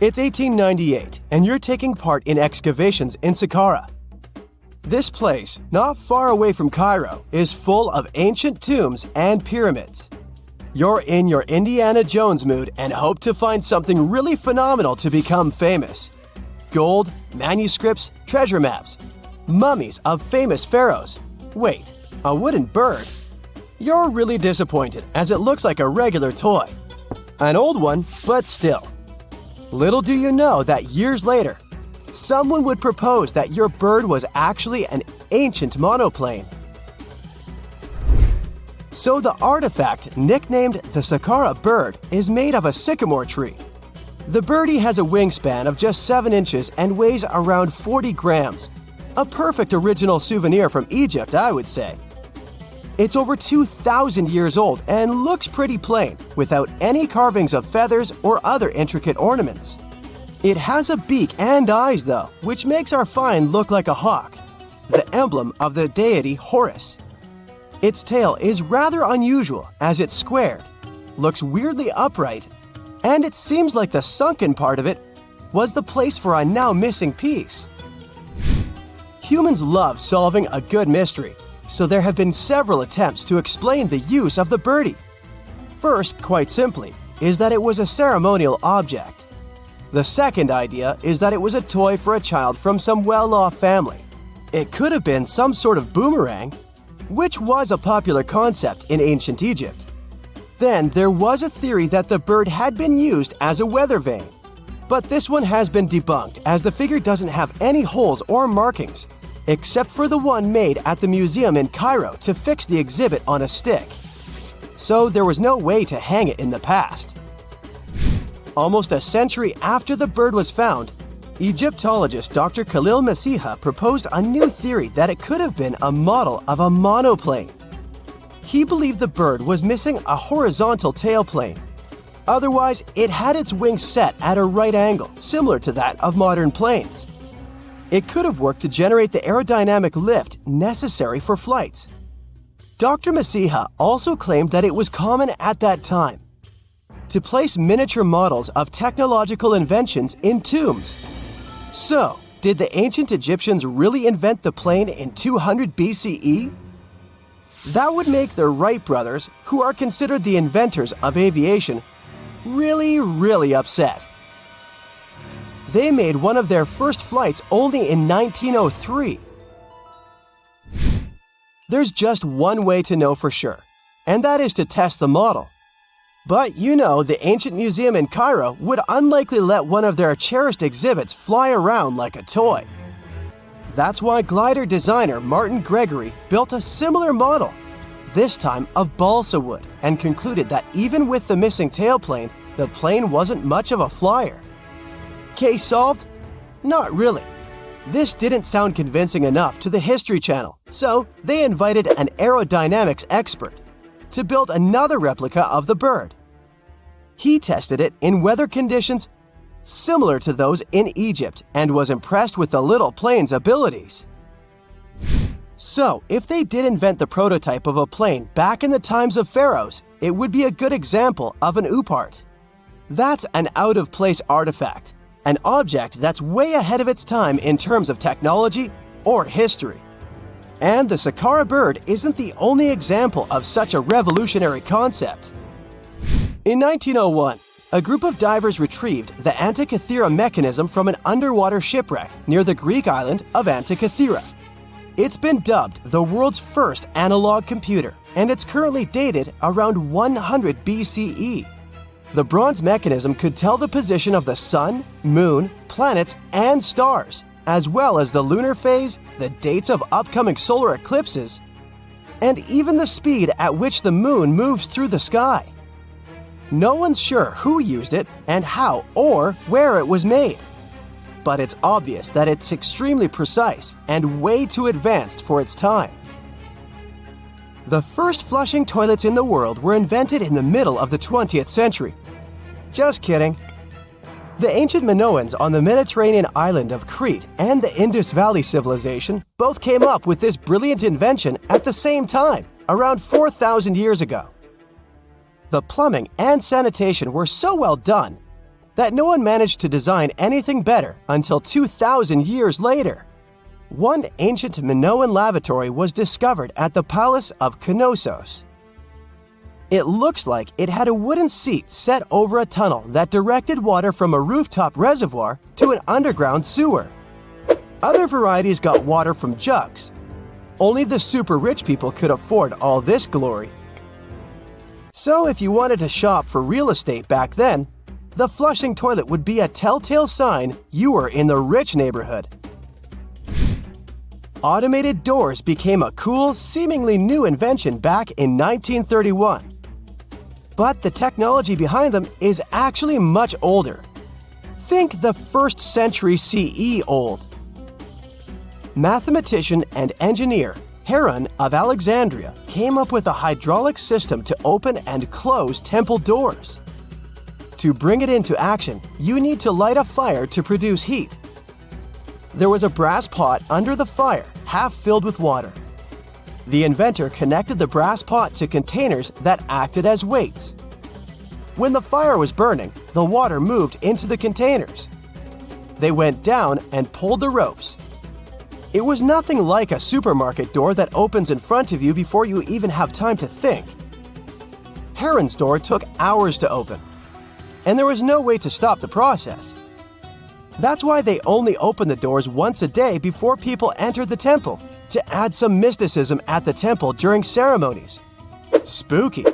It's 1898, and you're taking part in excavations in Saqqara. This place, not far away from Cairo, is full of ancient tombs and pyramids. You're in your Indiana Jones mood and hope to find something really phenomenal to become famous. Gold, manuscripts, treasure maps, mummies of famous pharaohs. Wait, a wooden bird? You're really disappointed as it looks like a regular toy. An old one, but still. Little do you know that years later, someone would propose that your bird was actually an ancient monoplane. So the artifact, nicknamed the Saqqara bird, is made of a sycamore tree. The birdie has a wingspan of just 7 inches and weighs around 40 grams. A perfect original souvenir from Egypt, I would say. It's over 2,000 years old and looks pretty plain, without any carvings of feathers or other intricate ornaments. It has a beak and eyes though, which makes our find look like a hawk, the emblem of the deity Horus. Its tail is rather unusual as it's squared, looks weirdly upright, and it seems like the sunken part of it was the place for a now missing piece. Humans love solving a good mystery, so there have been several attempts to explain the use of the birdie. First, quite simply, is that it was a ceremonial object. The second idea is that it was a toy for a child from some well-off family. It could have been some sort of boomerang, which was a popular concept in ancient Egypt. Then there was a theory that the bird had been used as a weather vane. But this one has been debunked as the figure doesn't have any holes or markings, except for the one made at the museum in Cairo to fix the exhibit on a stick. So there was no way to hang it in the past. Almost a century after the bird was found, Egyptologist Dr. Khalil Masiha proposed a new theory that it could have been a model of a monoplane. He believed the bird was missing a horizontal tailplane. Otherwise, it had its wings set at a right angle, similar to that of modern planes. It could have worked to generate the aerodynamic lift necessary for flights. Dr. Masiha also claimed that it was common at that time to place miniature models of technological inventions in tombs. So, did the ancient Egyptians really invent the plane in 200 BCE? That would make the Wright brothers, who are considered the inventors of aviation, really upset. They made one of their first flights only in 1903. There's just one way to know for sure, and that is to test the model. But you know, the ancient museum in Cairo would unlikely let one of their cherished exhibits fly around like a toy. That's why glider designer Martin Gregory built a similar model, this time of balsa wood, and concluded that even with the missing tailplane, the plane wasn't much of a flyer. Case solved? Not really. This didn't sound convincing enough to the History Channel, so they invited an aerodynamics expert to build another replica of the bird. He tested it in weather conditions similar to those in Egypt and was impressed with the little plane's abilities. So, if they did invent the prototype of a plane back in the times of pharaohs, it would be a good example of an oopart. That's an out-of-place artifact, an object that's way ahead of its time in terms of technology or history. And the Saqqara bird isn't the only example of such a revolutionary concept. In 1901, a group of divers retrieved the Antikythera mechanism from an underwater shipwreck near the Greek island of Antikythera. It's been dubbed the world's first analog computer, and it's currently dated around 100 BCE. The bronze mechanism could tell the position of the sun, moon, planets, and stars, as well as the lunar phase, the dates of upcoming solar eclipses, and even the speed at which the moon moves through the sky. No one's sure who used it and how or where it was made. But it's obvious that it's extremely precise and way too advanced for its time. The first flushing toilets in the world were invented in the middle of the 20th century. Just kidding. The ancient Minoans on the Mediterranean island of Crete and the Indus Valley civilization both came up with this brilliant invention at the same time, around 4,000 years ago. The plumbing and sanitation were so well done that no one managed to design anything better until 2,000 years later. One ancient Minoan lavatory was discovered at the Palace of Knossos. It looks like it had a wooden seat set over a tunnel that directed water from a rooftop reservoir to an underground sewer. Other varieties got water from jugs. Only the super rich people could afford all this glory. So if you wanted to shop for real estate back then, the flushing toilet would be a telltale sign you were in the rich neighborhood. Automated doors became a cool, seemingly new invention back in 1931. But the technology behind them is actually much older. Think the 1st century CE old. Mathematician and engineer Heron of Alexandria came up with a hydraulic system to open and close temple doors. To bring it into action, you need to light a fire to produce heat. There was a brass pot under the fire, half filled with water. The inventor connected the brass pot to containers that acted as weights. When the fire was burning, the water moved into the containers. They went down and pulled the ropes. It was nothing like a supermarket door that opens in front of you before you even have time to think. Heron's door took hours to open, and there was no way to stop the process. That's why they only opened the doors once a day before people entered the temple, to add some mysticism at the temple during ceremonies. Spooky.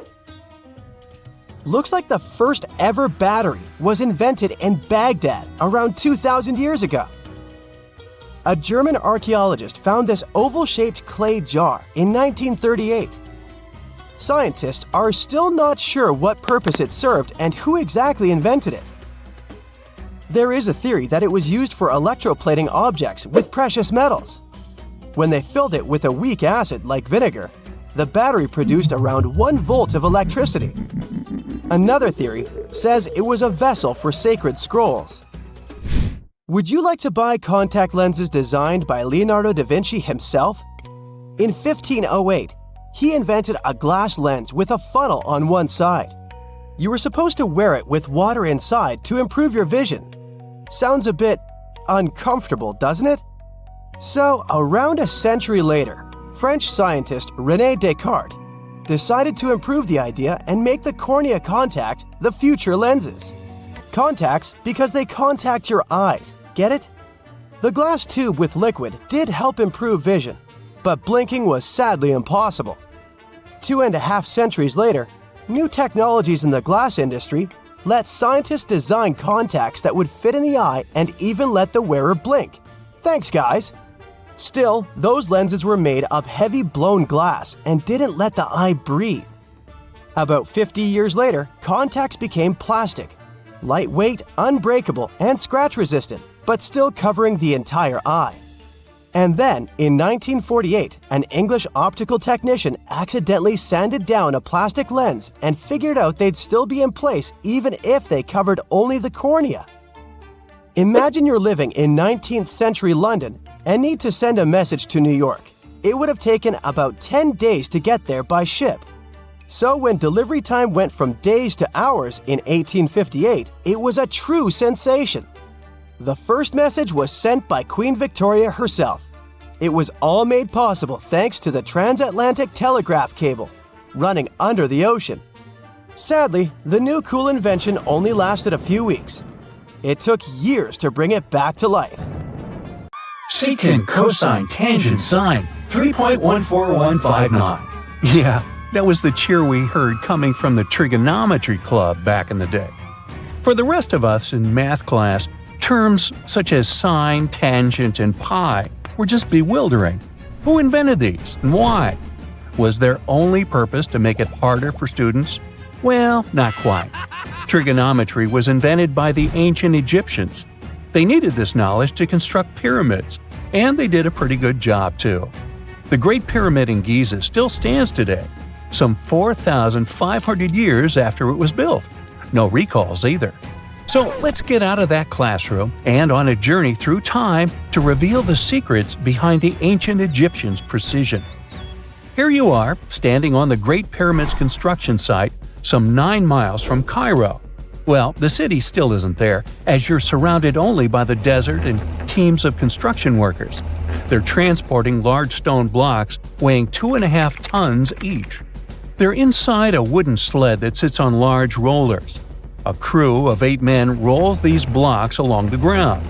Looks like the first ever battery was invented in Baghdad around 2,000 years ago. A German archaeologist found this oval-shaped clay jar in 1938. Scientists are still not sure what purpose it served and who exactly invented it. There is a theory that it was used for electroplating objects with precious metals. When they filled it with a weak acid like vinegar, the battery produced around 1 volt of electricity. Another theory says it was a vessel for sacred scrolls. Would you like to buy contact lenses designed by Leonardo da Vinci himself? In 1508, he invented a glass lens with a funnel on one side. You were supposed to wear it with water inside to improve your vision. Sounds a bit uncomfortable, doesn't it? So, around a century later, French scientist René Descartes decided to improve the idea and make the cornea contact the future lenses. Contacts because they contact your eyes, get it? The glass tube with liquid did help improve vision, but blinking was sadly impossible. 2.5 centuries later, new technologies in the glass industry let scientists design contacts that would fit in the eye and even let the wearer blink. Thanks, guys! Still, those lenses were made of heavy blown glass and didn't let the eye breathe. About 50 years later, contacts became plastic. Lightweight, unbreakable, and scratch-resistant, but still covering the entire eye. And then, in 1948, an English optical technician accidentally sanded down a plastic lens and figured out they'd still be in place even if they covered only the cornea. Imagine you're living in 19th century London and need to send a message to New York. It would have taken about 10 days to get there by ship. So when delivery time went from days to hours in 1858, it was a true sensation. The first message was sent by Queen Victoria herself. It was all made possible thanks to the transatlantic telegraph cable, running under the ocean. Sadly, the new cool invention only lasted a few weeks. It took years to bring it back to life. Secant, cosine, tangent, sine, 3.14159. Yeah, that was the cheer we heard coming from the trigonometry club back in the day. For the rest of us in math class, terms such as sine, tangent, and pi were just bewildering. Who invented these and why? Was their only purpose to make it harder for students? Well, not quite. Trigonometry was invented by the ancient Egyptians. They needed this knowledge to construct pyramids, and they did a pretty good job too. The Great Pyramid in Giza still stands today, some 4,500 years after it was built. No recalls either. So let's get out of that classroom and on a journey through time to reveal the secrets behind the ancient Egyptians' precision. Here you are, standing on the Great Pyramid's construction site, some 9 miles from Cairo. Well, the city still isn't there, as you're surrounded only by the desert and teams of construction workers. They're transporting large stone blocks weighing 2.5 tons each. They're inside a wooden sled that sits on large rollers. A crew of 8 men rolls these blocks along the ground.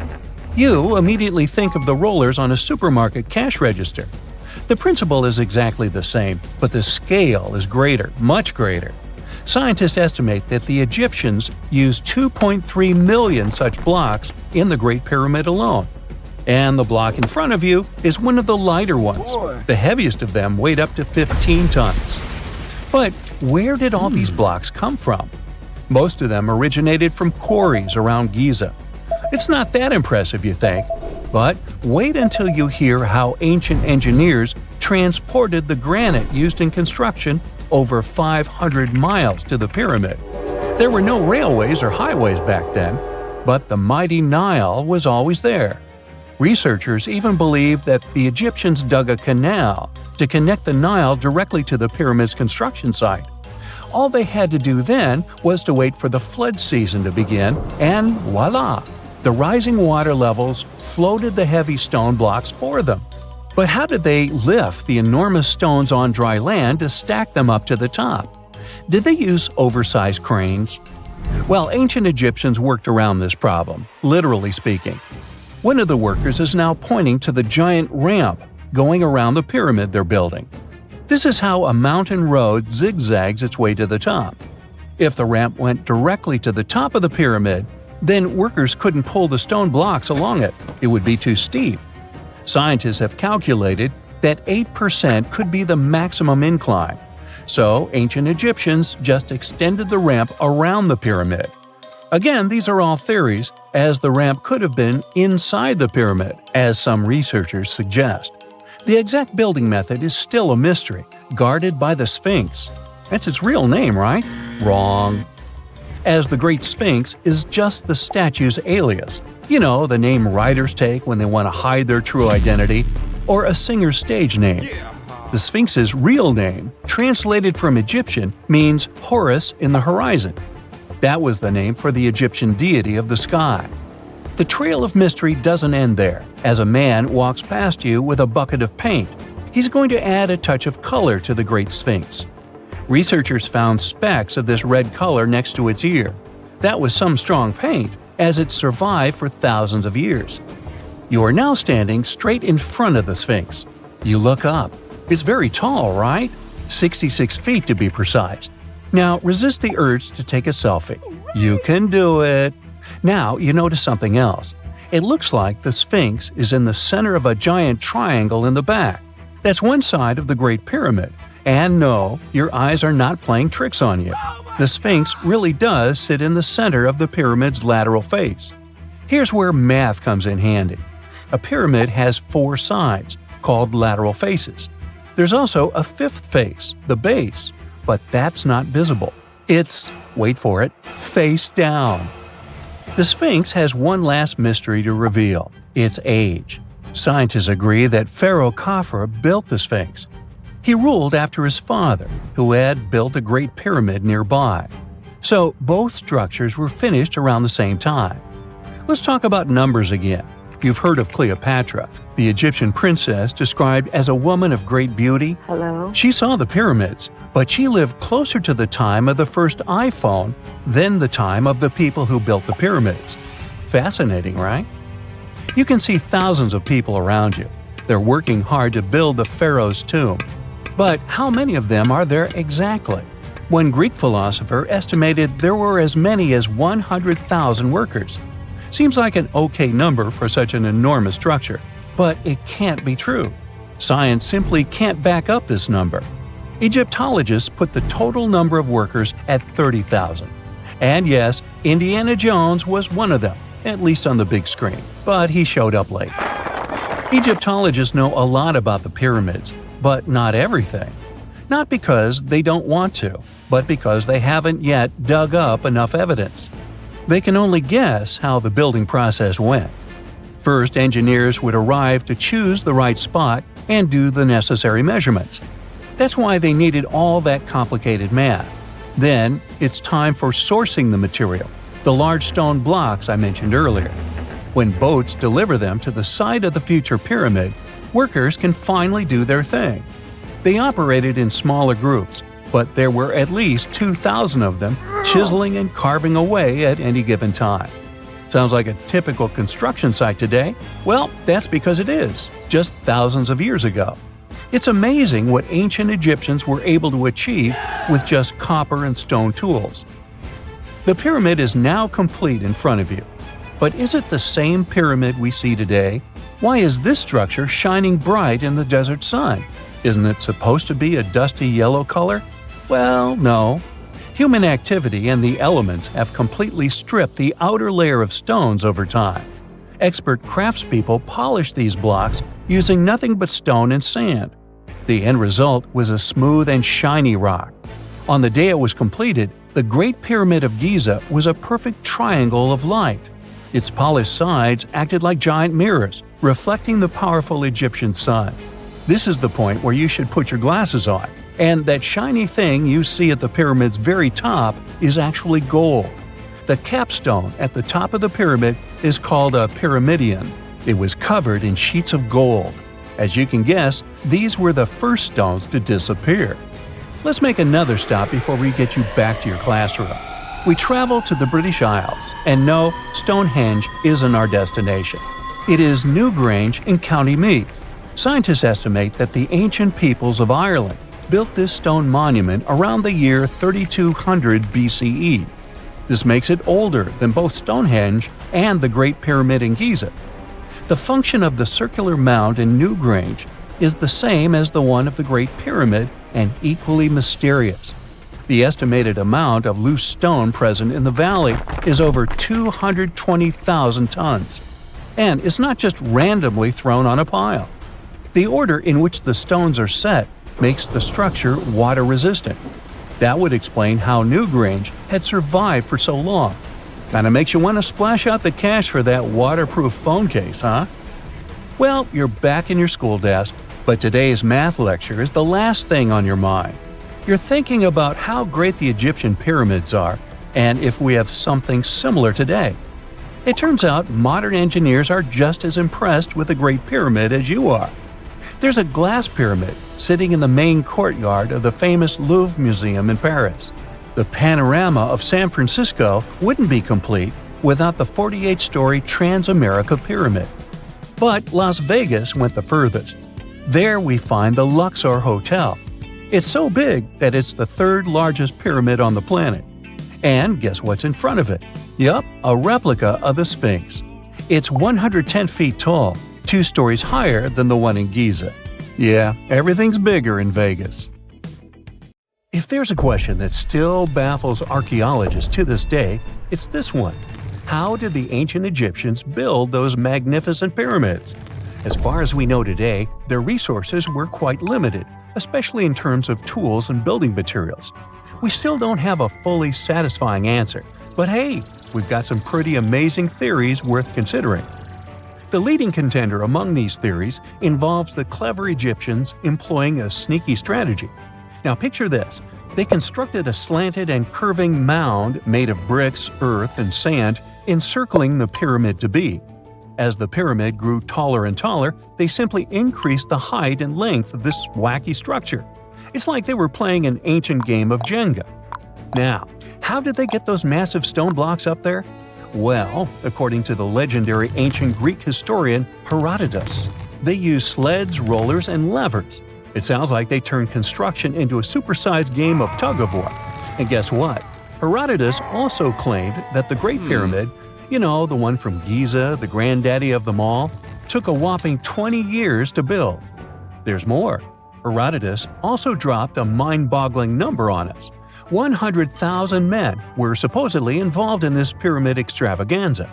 You immediately think of the rollers on a supermarket cash register. The principle is exactly the same, but the scale is greater, much greater. Scientists estimate that the Egyptians used 2.3 million such blocks in the Great Pyramid alone. And the block in front of you is one of the lighter ones. The heaviest of them weighed up to 15 tons. But where did all these blocks come from? Most of them originated from quarries around Giza. It's not that impressive, you think. But wait until you hear how ancient engineers transported the granite used in construction over 500 miles to the pyramid. There were no railways or highways back then, but the mighty Nile was always there. Researchers even believe that the Egyptians dug a canal to connect the Nile directly to the pyramid's construction site. All they had to do then was to wait for the flood season to begin, and voila! The rising water levels floated the heavy stone blocks for them. But how did they lift the enormous stones on dry land to stack them up to the top? Did they use oversized cranes? Well, ancient Egyptians worked around this problem, literally speaking. One of the workers is now pointing to the giant ramp going around the pyramid they're building. This is how a mountain road zigzags its way to the top. If the ramp went directly to the top of the pyramid, then workers couldn't pull the stone blocks along it. It would be too steep. Scientists have calculated that 8% could be the maximum incline. So ancient Egyptians just extended the ramp around the pyramid. Again, these are all theories, as the ramp could have been inside the pyramid, as some researchers suggest. The exact building method is still a mystery, guarded by the Sphinx. That's its real name, right? Wrong. As the Great Sphinx is just the statue's alias. You know, the name writers take when they want to hide their true identity, or a singer's stage name. The Sphinx's real name, translated from Egyptian, means Horus in the horizon. That was the name for the Egyptian deity of the sky. The trail of mystery doesn't end there. As a man walks past you with a bucket of paint, he's going to add a touch of color to the Great Sphinx. Researchers found specks of this red color next to its ear. That was some strong paint, as it survived for thousands of years. You are now standing straight in front of the Sphinx. You look up. It's very tall, right? 66 feet to be precise. Now resist the urge to take a selfie. You can do it. Now you notice something else. It looks like the Sphinx is in the center of a giant triangle in the back. That's one side of the Great Pyramid. And no, your eyes are not playing tricks on you. The Sphinx really does sit in the center of the pyramid's lateral face. Here's where math comes in handy. A pyramid has 4 sides, called lateral faces. There's also a 5th face, the base, but that's not visible. It's, wait for it, face down. The Sphinx has one last mystery to reveal: its age. Scientists agree that Pharaoh Khafre built the Sphinx. He ruled after his father, who had built a great pyramid nearby. So both structures were finished around the same time. Let's talk about numbers again. You've heard of Cleopatra, the Egyptian princess described as a woman of great beauty. Hello? She saw the pyramids, but she lived closer to the time of the first iPhone than the time of the people who built the pyramids. Fascinating, right? You can see thousands of people around you. They're working hard to build the pharaoh's tomb. But how many of them are there exactly? One Greek philosopher estimated there were as many as 100,000 workers. Seems like an okay number for such an enormous structure, but it can't be true. Science simply can't back up this number. Egyptologists put the total number of workers at 30,000. And yes, Indiana Jones was one of them, at least on the big screen, but he showed up late. Egyptologists know a lot about the pyramids, but not everything. Not because they don't want to, but because they haven't yet dug up enough evidence. They can only guess how the building process went. First, engineers would arrive to choose the right spot and do the necessary measurements. That's why they needed all that complicated math. Then, it's time for sourcing the material, the large stone blocks I mentioned earlier. When boats deliver them to the site of the future pyramid, workers can finally do their thing. They operated in smaller groups, but there were at least 2,000 of them chiseling and carving away at any given time. Sounds like a typical construction site today? Well, that's because it is, just thousands of years ago. It's amazing what ancient Egyptians were able to achieve with just copper and stone tools. The pyramid is now complete in front of you. But is it the same pyramid we see today? Why is this structure shining bright in the desert sun? Isn't it supposed to be a dusty yellow color? Well, no. Human activity and the elements have completely stripped the outer layer of stones over time. Expert craftspeople polished these blocks using nothing but stone and sand. The end result was a smooth and shiny rock. On the day it was completed, the Great Pyramid of Giza was a perfect triangle of light. Its polished sides acted like giant mirrors, reflecting the powerful Egyptian sun. This is the point where you should put your glasses on, and that shiny thing you see at the pyramid's very top is actually gold. The capstone at the top of the pyramid is called a pyramidion. It was covered in sheets of gold. As you can guess, these were the first stones to disappear. Let's make another stop before we get you back to your classroom. We travel to the British Isles, and no, Stonehenge isn't our destination. It is Newgrange in County Meath. Scientists estimate that the ancient peoples of Ireland built this stone monument around the year 3200 BCE. This makes it older than both Stonehenge and the Great Pyramid in Giza. The function of the circular mound in Newgrange is the same as the one of the Great Pyramid and equally mysterious. The estimated amount of loose stone present in the valley is over 220,000 tons. And it's not just randomly thrown on a pile. The order in which the stones are set makes the structure water-resistant. That would explain how Newgrange had survived for so long. Kinda makes you want to splash out the cash for that waterproof phone case, huh? Well, you're back in your school desk, but today's math lecture is the last thing on your mind. You're thinking about how great the Egyptian pyramids are, and if we have something similar today. It turns out modern engineers are just as impressed with the Great Pyramid as you are. There's a glass pyramid sitting in the main courtyard of the famous Louvre Museum in Paris. The panorama of San Francisco wouldn't be complete without the 48-story Trans-America Pyramid. But Las Vegas went the furthest. There we find the Luxor Hotel. It's so big that it's the third largest pyramid on the planet. And guess what's in front of it? Yup, a replica of the Sphinx. It's 110 feet tall, 2 stories higher than the one in Giza. Yeah, everything's bigger in Vegas. If there's a question that still baffles archaeologists to this day, it's this one. How did the ancient Egyptians build those magnificent pyramids? As far as we know today, their resources were quite limited, especially in terms of tools and building materials. We still don't have a fully satisfying answer, but hey, we've got some pretty amazing theories worth considering. The leading contender among these theories involves the clever Egyptians employing a sneaky strategy. Now picture this. They constructed a slanted and curving mound made of bricks, earth, and sand encircling the pyramid to be. As the pyramid grew taller and taller, they simply increased the height and length of this wacky structure. It's like they were playing an ancient game of Jenga. Now, how did they get those massive stone blocks up there? Well, according to the legendary ancient Greek historian Herodotus, they used sleds, rollers, and levers. It sounds like they turned construction into a supersized game of tug-of-war. And guess what? Herodotus also claimed that the Great Pyramid, you know, the one from Giza, the granddaddy of them all, took a whopping 20 years to build. There's more. Herodotus also dropped a mind-boggling number on us. 100,000 men were supposedly involved in this pyramid extravaganza.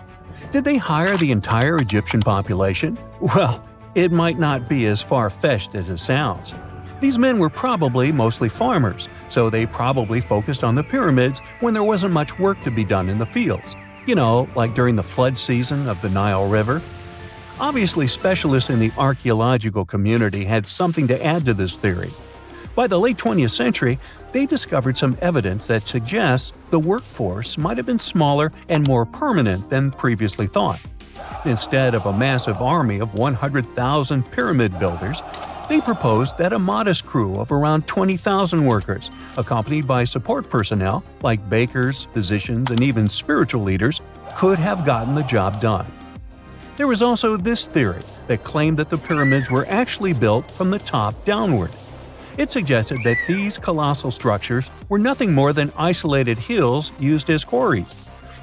Did they hire the entire Egyptian population? Well, it might not be as far-fetched as it sounds. These men were probably mostly farmers, so they probably focused on the pyramids when there wasn't much work to be done in the fields. You know, like during the flood season of the Nile River. Obviously, specialists in the archaeological community had something to add to this theory. By the late 20th century, they discovered some evidence that suggests the workforce might have been smaller and more permanent than previously thought. Instead of a massive army of 100,000 pyramid builders, they proposed that a modest crew of around 20,000 workers, accompanied by support personnel like bakers, physicians, and even spiritual leaders, could have gotten the job done. There was also this theory that claimed that the pyramids were actually built from the top downward. It suggested that these colossal structures were nothing more than isolated hills used as quarries.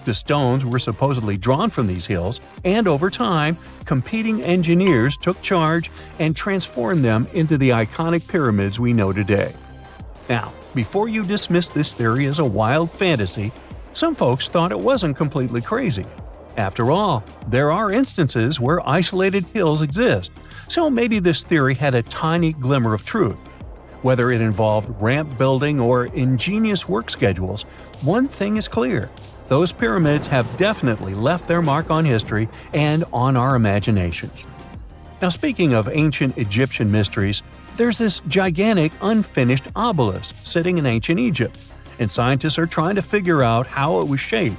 The stones were supposedly drawn from these hills, and over time, competing engineers took charge and transformed them into the iconic pyramids we know today. Now, before you dismiss this theory as a wild fantasy, some folks thought it wasn't completely crazy. After all, there are instances where isolated hills exist, so maybe this theory had a tiny glimmer of truth. Whether it involved ramp building or ingenious work schedules, one thing is clear: those pyramids have definitely left their mark on history and on our imaginations. Now, speaking of ancient Egyptian mysteries, there's this gigantic unfinished obelisk sitting in ancient Egypt, and scientists are trying to figure out how it was shaped.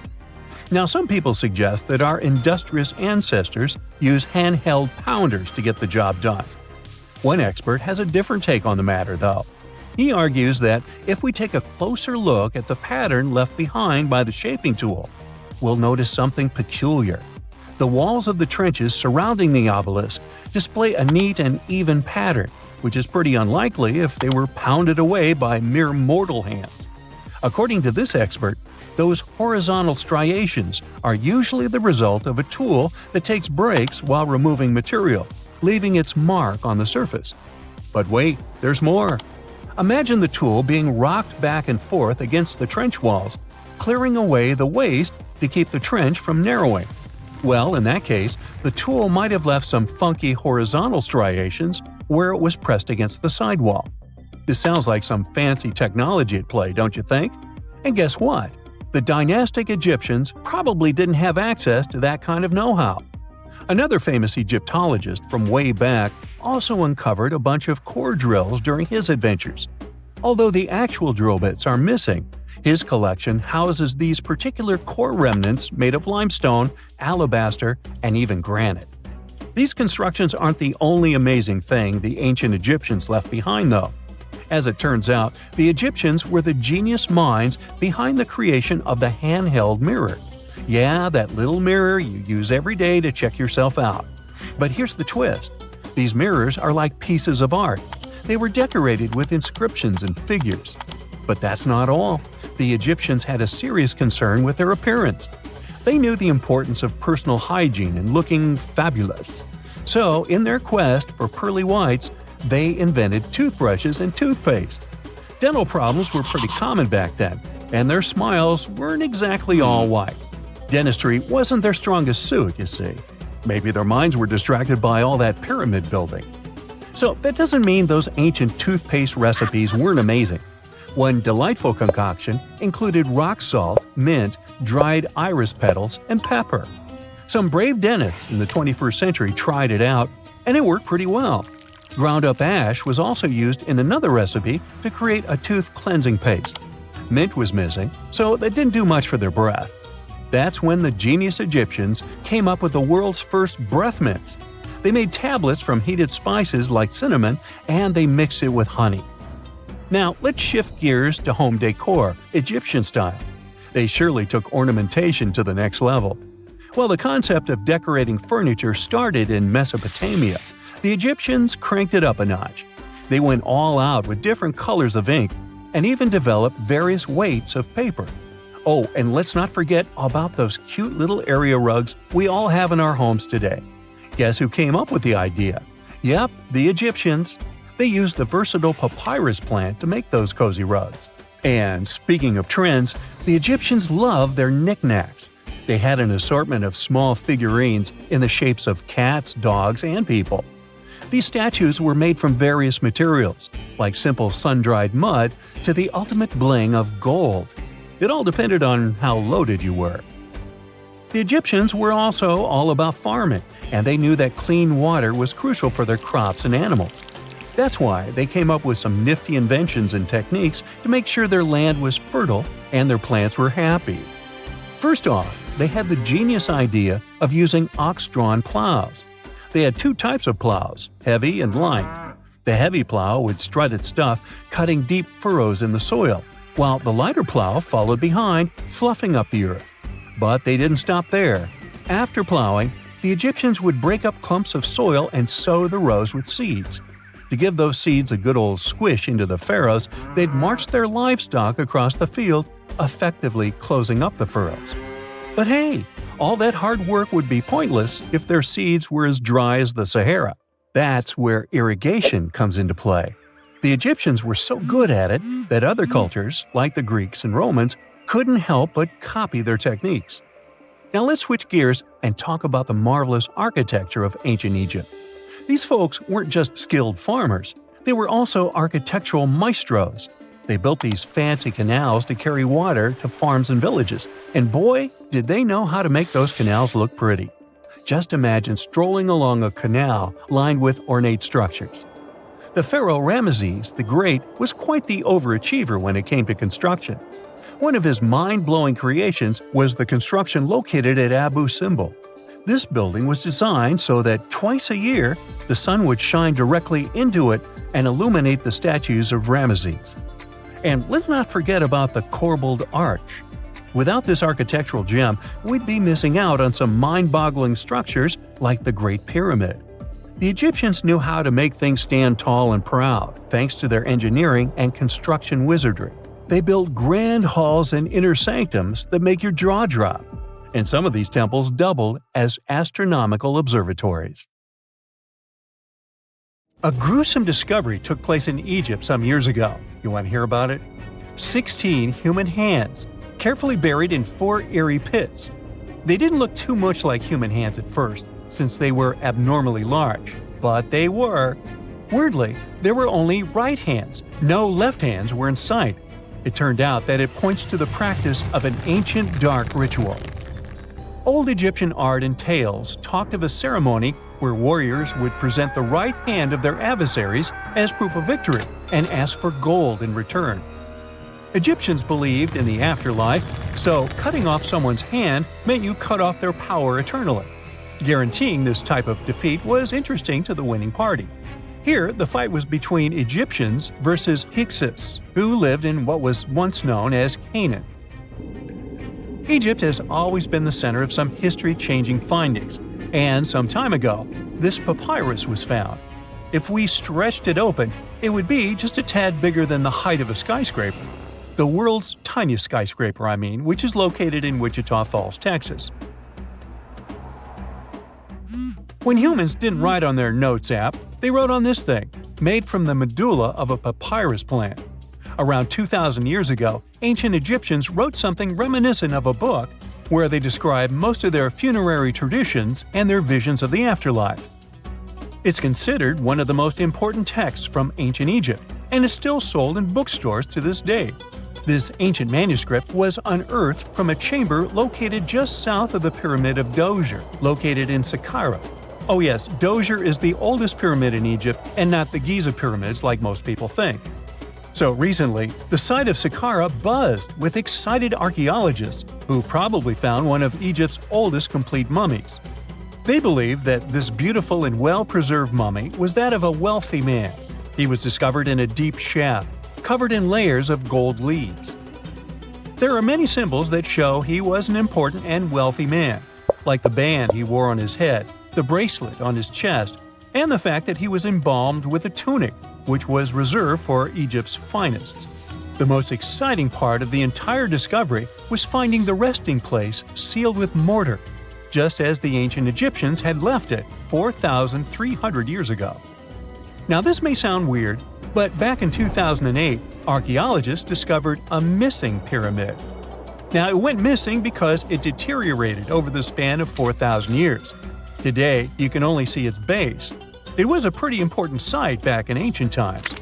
Now, some people suggest that our industrious ancestors used handheld pounders to get the job done. One expert has a different take on the matter, though. He argues that if we take a closer look at the pattern left behind by the shaping tool, we'll notice something peculiar. The walls of the trenches surrounding the obelisk display a neat and even pattern, which is pretty unlikely if they were pounded away by mere mortal hands. According to this expert, those horizontal striations are usually the result of a tool that takes breaks while removing material, leaving its mark on the surface. But wait, there's more. Imagine the tool being rocked back and forth against the trench walls, clearing away the waste to keep the trench from narrowing. Well, in that case, the tool might have left some funky horizontal striations where it was pressed against the sidewall. This sounds like some fancy technology at play, don't you think? And guess what? The dynastic Egyptians probably didn't have access to that kind of know-how. Another famous Egyptologist from way back also uncovered a bunch of core drills during his adventures. Although the actual drill bits are missing, his collection houses these particular core remnants made of limestone, alabaster, and even granite. These constructions aren't the only amazing thing the ancient Egyptians left behind, though. As it turns out, the Egyptians were the genius minds behind the creation of the handheld mirror. Yeah, that little mirror you use every day to check yourself out. But here's the twist. These mirrors are like pieces of art. They were decorated with inscriptions and figures. But that's not all. The Egyptians had a serious concern with their appearance. They knew the importance of personal hygiene and looking fabulous. So, in their quest for pearly whites, they invented toothbrushes and toothpaste. Dental problems were pretty common back then, and their smiles weren't exactly all white. Dentistry wasn't their strongest suit, you see. Maybe their minds were distracted by all that pyramid building. So that doesn't mean those ancient toothpaste recipes weren't amazing. One delightful concoction included rock salt, mint, dried iris petals, and pepper. Some brave dentists in the 21st century tried it out, and it worked pretty well. Ground-up ash was also used in another recipe to create a tooth cleansing paste. Mint was missing, so that didn't do much for their breath. That's when the genius Egyptians came up with the world's first breath mints. They made tablets from heated spices like cinnamon, and they mixed it with honey. Now, let's shift gears to home decor, Egyptian style. They surely took ornamentation to the next level. While the concept of decorating furniture started in Mesopotamia, the Egyptians cranked it up a notch. They went all out with different colors of ink and even developed various weights of paper. Oh, and let's not forget about those cute little area rugs we all have in our homes today. Guess who came up with the idea? Yep, the Egyptians. They used the versatile papyrus plant to make those cozy rugs. And speaking of trends, the Egyptians loved their knickknacks. They had an assortment of small figurines in the shapes of cats, dogs, and people. These statues were made from various materials, like simple sun-dried mud to the ultimate bling of gold. It all depended on how loaded you were. The Egyptians were also all about farming, and they knew that clean water was crucial for their crops and animals. That's why they came up with some nifty inventions and techniques to make sure their land was fertile and their plants were happy. First off, they had the genius idea of using ox-drawn plows. They had two types of plows, heavy and light. The heavy plow would strut its stuff, cutting deep furrows in the soil, while the lighter plow followed behind, fluffing up the earth. But they didn't stop there. After plowing, the Egyptians would break up clumps of soil and sow the rows with seeds. To give those seeds a good old squish into the furrows, they'd march their livestock across the field, effectively closing up the furrows. But hey, all that hard work would be pointless if their seeds were as dry as the Sahara. That's where irrigation comes into play. The Egyptians were so good at it that other cultures, like the Greeks and Romans, couldn't help but copy their techniques. Now let's switch gears and talk about the marvelous architecture of ancient Egypt. These folks weren't just skilled farmers, they were also architectural maestros. They built these fancy canals to carry water to farms and villages, and boy, did they know how to make those canals look pretty. Just imagine strolling along a canal lined with ornate structures. The pharaoh Ramesses the Great was quite the overachiever when it came to construction. One of his mind-blowing creations was the construction located at Abu Simbel. This building was designed so that twice a year, the sun would shine directly into it and illuminate the statues of Ramesses. And let's not forget about the corbelled arch. Without this architectural gem, we'd be missing out on some mind-boggling structures like the Great Pyramid. The Egyptians knew how to make things stand tall and proud, thanks to their engineering and construction wizardry. They built grand halls and inner sanctums that make your jaw drop, and some of these temples doubled as astronomical observatories. A gruesome discovery took place in Egypt some years ago. You want to hear about it? 16 human hands, carefully buried in 4 eerie pits. They didn't look too much like human hands at first, since they were abnormally large, but they were. Weirdly, there were only right hands, no left hands were in sight. It turned out that it points to the practice of an ancient dark ritual. Old Egyptian art and tales talked of a ceremony where warriors would present the right hand of their adversaries as proof of victory and ask for gold in return. Egyptians believed in the afterlife, so cutting off someone's hand meant you cut off their power eternally. Guaranteeing this type of defeat was interesting to the winning party. Here, the fight was between Egyptians versus Hyksos, who lived in what was once known as Canaan. Egypt has always been the center of some history-changing findings, and some time ago, this papyrus was found. If we stretched it open, it would be just a tad bigger than the height of a skyscraper. The world's tiniest skyscraper, which is located in Wichita Falls, Texas. When humans didn't write on their notes app, they wrote on this thing, made from the medulla of a papyrus plant. Around 2,000 years ago, ancient Egyptians wrote something reminiscent of a book where they describe most of their funerary traditions and their visions of the afterlife. It's considered one of the most important texts from ancient Egypt and is still sold in bookstores to this day. This ancient manuscript was unearthed from a chamber located just south of the Pyramid of Djoser, located in Saqqara. Oh yes, Djoser is the oldest pyramid in Egypt and not the Giza pyramids like most people think. So recently, the site of Saqqara buzzed with excited archaeologists who probably found one of Egypt's oldest complete mummies. They believe that this beautiful and well-preserved mummy was that of a wealthy man. He was discovered in a deep shaft, covered in layers of gold leaves. There are many symbols that show he was an important and wealthy man, like the band he wore on his head, the bracelet on his chest, and the fact that he was embalmed with a tunic, which was reserved for Egypt's finest. The most exciting part of the entire discovery was finding the resting place sealed with mortar, just as the ancient Egyptians had left it 4,300 years ago. Now this may sound weird, but back in 2008, archaeologists discovered a missing pyramid. Now it went missing because it deteriorated over the span of 4,000 years. Today, you can only see its base. It was a pretty important site back in ancient times.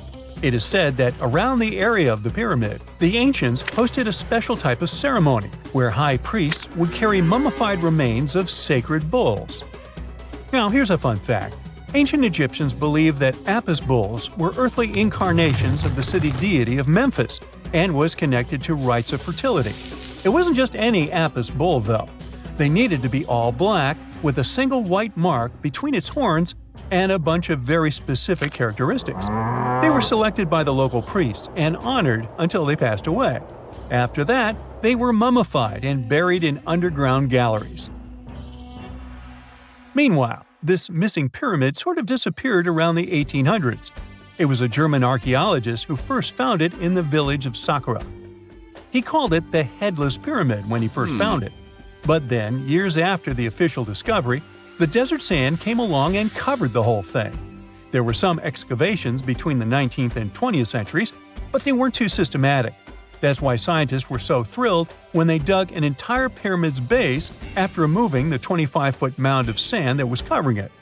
It is said that around the area of the pyramid, the ancients hosted a special type of ceremony where high priests would carry mummified remains of sacred bulls. Now here's a fun fact. Ancient Egyptians believed that Apis bulls were earthly incarnations of the city deity of Memphis and was connected to rites of fertility. It wasn't just any Apis bull, though. They needed to be all black, with a single white mark between its horns and a bunch of very specific characteristics. They were selected by the local priests and honored until they passed away. After that, they were mummified and buried in underground galleries. Meanwhile, this missing pyramid sort of disappeared around the 1800s. It was a German archaeologist who first found it in the village of Saqqara. He called it the Headless Pyramid when he first found it. But then, years after the official discovery, the desert sand came along and covered the whole thing. There were some excavations between the 19th and 20th centuries, but they weren't too systematic. That's why scientists were so thrilled when they dug an entire pyramid's base after removing the 25-foot mound of sand that was covering it.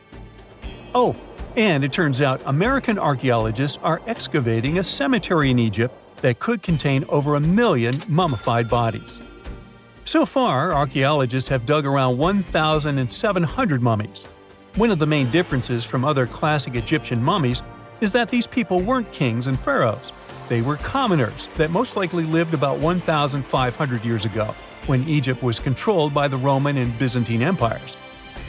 Oh, and it turns out American archaeologists are excavating a cemetery in Egypt that could contain over 1 million mummified bodies. So far, archaeologists have dug around 1,700 mummies. One of the main differences from other classic Egyptian mummies is that these people weren't kings and pharaohs. They were commoners that most likely lived about 1,500 years ago, when Egypt was controlled by the Roman and Byzantine empires.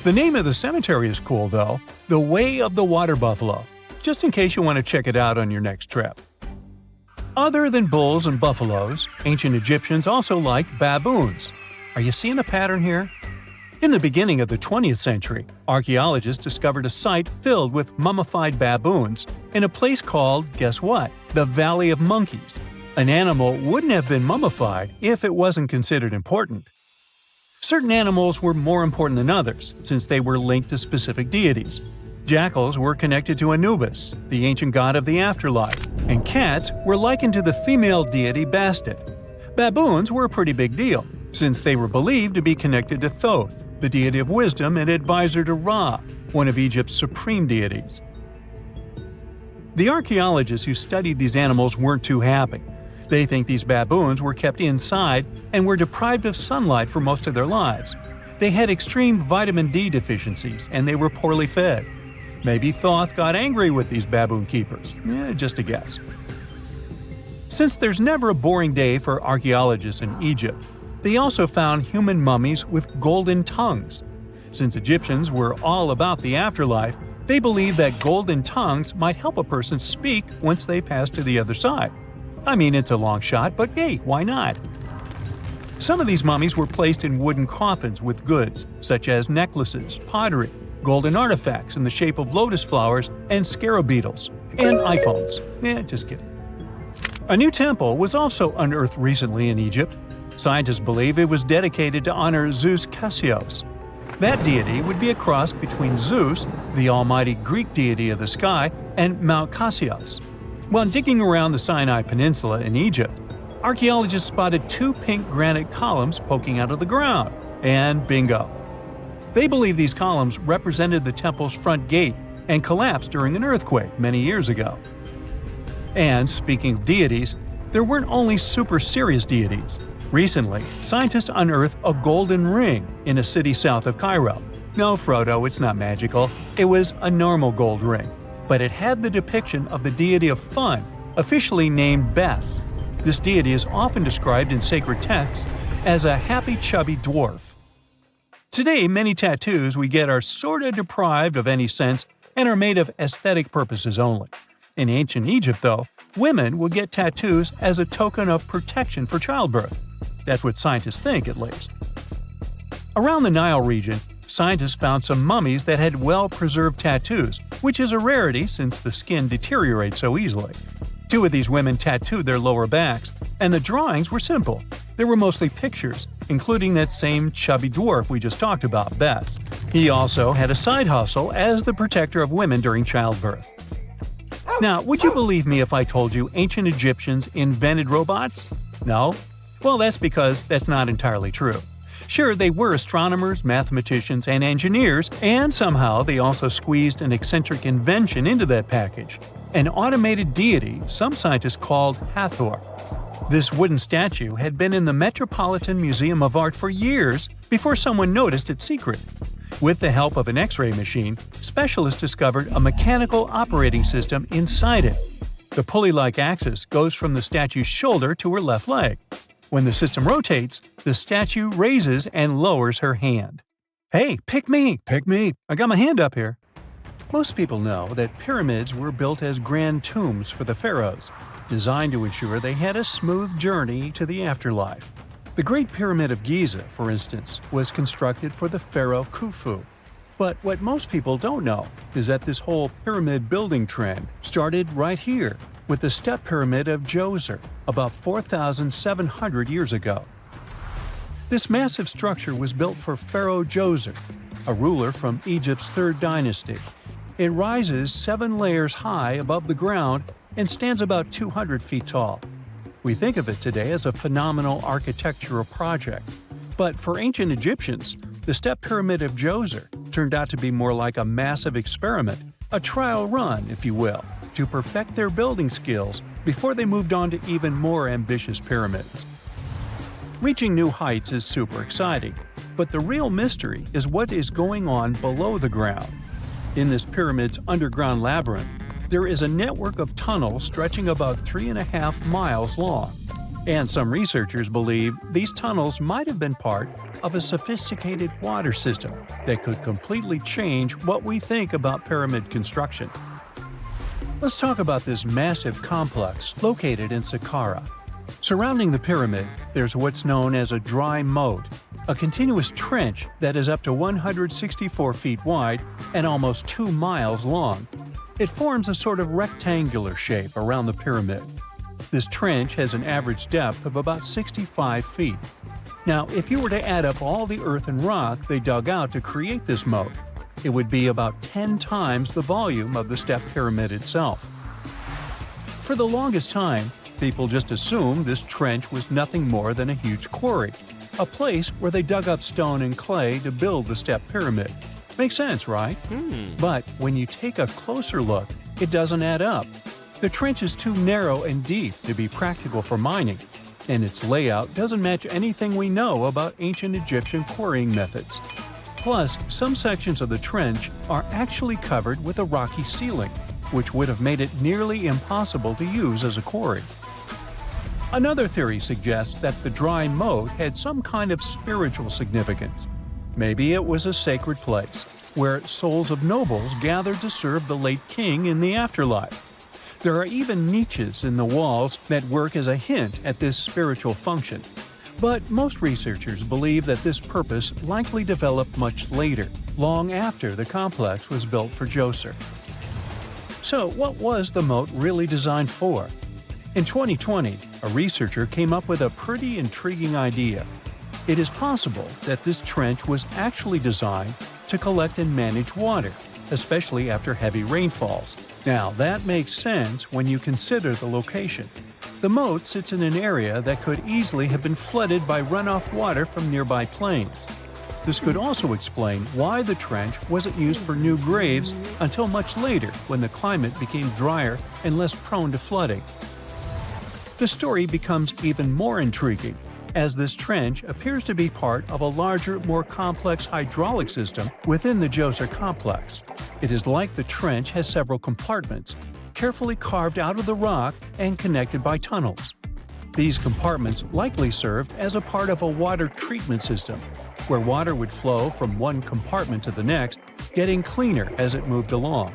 The name of the cemetery is cool, though, the Way of the Water Buffalo, just in case you want to check it out on your next trip. Other than bulls and buffaloes, ancient Egyptians also liked baboons. Are you seeing a pattern here? In the beginning of the 20th century, archaeologists discovered a site filled with mummified baboons in a place called, guess what? The Valley of Monkeys. An animal wouldn't have been mummified if it wasn't considered important. Certain animals were more important than others, since they were linked to specific deities. Jackals were connected to Anubis, the ancient god of the afterlife, and cats were likened to the female deity Bastet. Baboons were a pretty big deal, since they were believed to be connected to Thoth, the deity of wisdom and advisor to Ra, one of Egypt's supreme deities. The archaeologists who studied these animals weren't too happy. They think these baboons were kept inside and were deprived of sunlight for most of their lives. They had extreme vitamin D deficiencies and they were poorly fed. Maybe Thoth got angry with these baboon keepers. Just a guess. Since there's never a boring day for archaeologists in Egypt, they also found human mummies with golden tongues. Since Egyptians were all about the afterlife, they believed that golden tongues might help a person speak once they pass to the other side. I mean, it's a long shot, but hey, why not? Some of these mummies were placed in wooden coffins with goods, such as necklaces, pottery, golden artifacts in the shape of lotus flowers and scarab beetles, and iPhones. Just kidding. A new temple was also unearthed recently in Egypt. Scientists believe it was dedicated to honor Zeus Cassios. That deity would be a cross between Zeus, the almighty Greek deity of the sky, and Mount Cassios. While digging around the Sinai Peninsula in Egypt, archaeologists spotted 2 pink granite columns poking out of the ground, and bingo. They believe these columns represented the temple's front gate and collapsed during an earthquake many years ago. And speaking of deities, there weren't only super serious deities. Recently, scientists unearthed a golden ring in a city south of Cairo. No, Frodo, it's not magical. It was a normal gold ring, but it had the depiction of the deity of fun, officially named Bes. This deity is often described in sacred texts as a happy chubby dwarf. Today, many tattoos we get are sorta deprived of any sense and are made of aesthetic purposes only. In ancient Egypt, though, women would get tattoos as a token of protection for childbirth. That's what scientists think, at least. Around the Nile region, scientists found some mummies that had well-preserved tattoos, which is a rarity since the skin deteriorates so easily. 2 of these women tattooed their lower backs, and the drawings were simple. They were mostly pictures, including that same chubby dwarf we just talked about, Bes. He also had a side hustle as the protector of women during childbirth. Now, would you believe me if I told you ancient Egyptians invented robots? No? Well, that's because that's not entirely true. Sure, they were astronomers, mathematicians, and engineers, and somehow they also squeezed an eccentric invention into that package – an automated deity some scientists called Hathor. This wooden statue had been in the Metropolitan Museum of Art for years before someone noticed its secret. With the help of an X-ray machine, specialists discovered a mechanical operating system inside it. The pulley-like axis goes from the statue's shoulder to her left leg. When the system rotates, the statue raises and lowers her hand. Hey, pick me! Pick me! I got my hand up here. Most people know that pyramids were built as grand tombs for the pharaohs, designed to ensure they had a smooth journey to the afterlife. The Great Pyramid of Giza, for instance, was constructed for the pharaoh Khufu. But what most people don't know is that this whole pyramid building trend started right here, with the step pyramid of Djoser, about 4,700 years ago. This massive structure was built for Pharaoh Djoser, a ruler from Egypt's 3rd dynasty. It rises 7 layers high above the ground and stands about 200 feet tall. We think of it today as a phenomenal architectural project, but for ancient Egyptians, the step pyramid of Djoser turned out to be more like a massive experiment, a trial run, if you will, to perfect their building skills before they moved on to even more ambitious pyramids. Reaching new heights is super exciting, but the real mystery is what is going on below the ground. In this pyramid's underground labyrinth, there is a network of tunnels stretching about 3.5 miles long, and some researchers believe these tunnels might have been part of a sophisticated water system that could completely change what we think about pyramid construction. Let's talk about this massive complex located in Saqqara. Surrounding the pyramid, there's what's known as a dry moat, a continuous trench that is up to 164 feet wide and almost 2 miles long. It forms a sort of rectangular shape around the pyramid. This trench has an average depth of about 65 feet. Now, if you were to add up all the earth and rock they dug out to create this moat, it would be about 10 times the volume of the step pyramid itself. For the longest time, people just assumed this trench was nothing more than a huge quarry, a place where they dug up stone and clay to build the step pyramid. Makes sense, right? But when you take a closer look, it doesn't add up. The trench is too narrow and deep to be practical for mining, and its layout doesn't match anything we know about ancient Egyptian quarrying methods. Plus, some sections of the trench are actually covered with a rocky ceiling, which would have made it nearly impossible to use as a quarry. Another theory suggests that the dry moat had some kind of spiritual significance. Maybe it was a sacred place, where souls of nobles gathered to serve the late king in the afterlife. There are even niches in the walls that work as a hint at this spiritual function. But most researchers believe that this purpose likely developed much later, long after the complex was built for Djoser. So, what was the moat really designed for? In 2020, a researcher came up with a pretty intriguing idea. It is possible that this trench was actually designed to collect and manage water, especially after heavy rainfalls. Now, that makes sense when you consider the location. The moat sits in an area that could easily have been flooded by runoff water from nearby plains. This could also explain why the trench wasn't used for new graves until much later when the climate became drier and less prone to flooding. The story becomes even more intriguing, as this trench appears to be part of a larger, more complex hydraulic system within the Djoser complex. It is like the trench has several compartments, carefully carved out of the rock and connected by tunnels. These compartments likely served as a part of a water treatment system, where water would flow from one compartment to the next, getting cleaner as it moved along.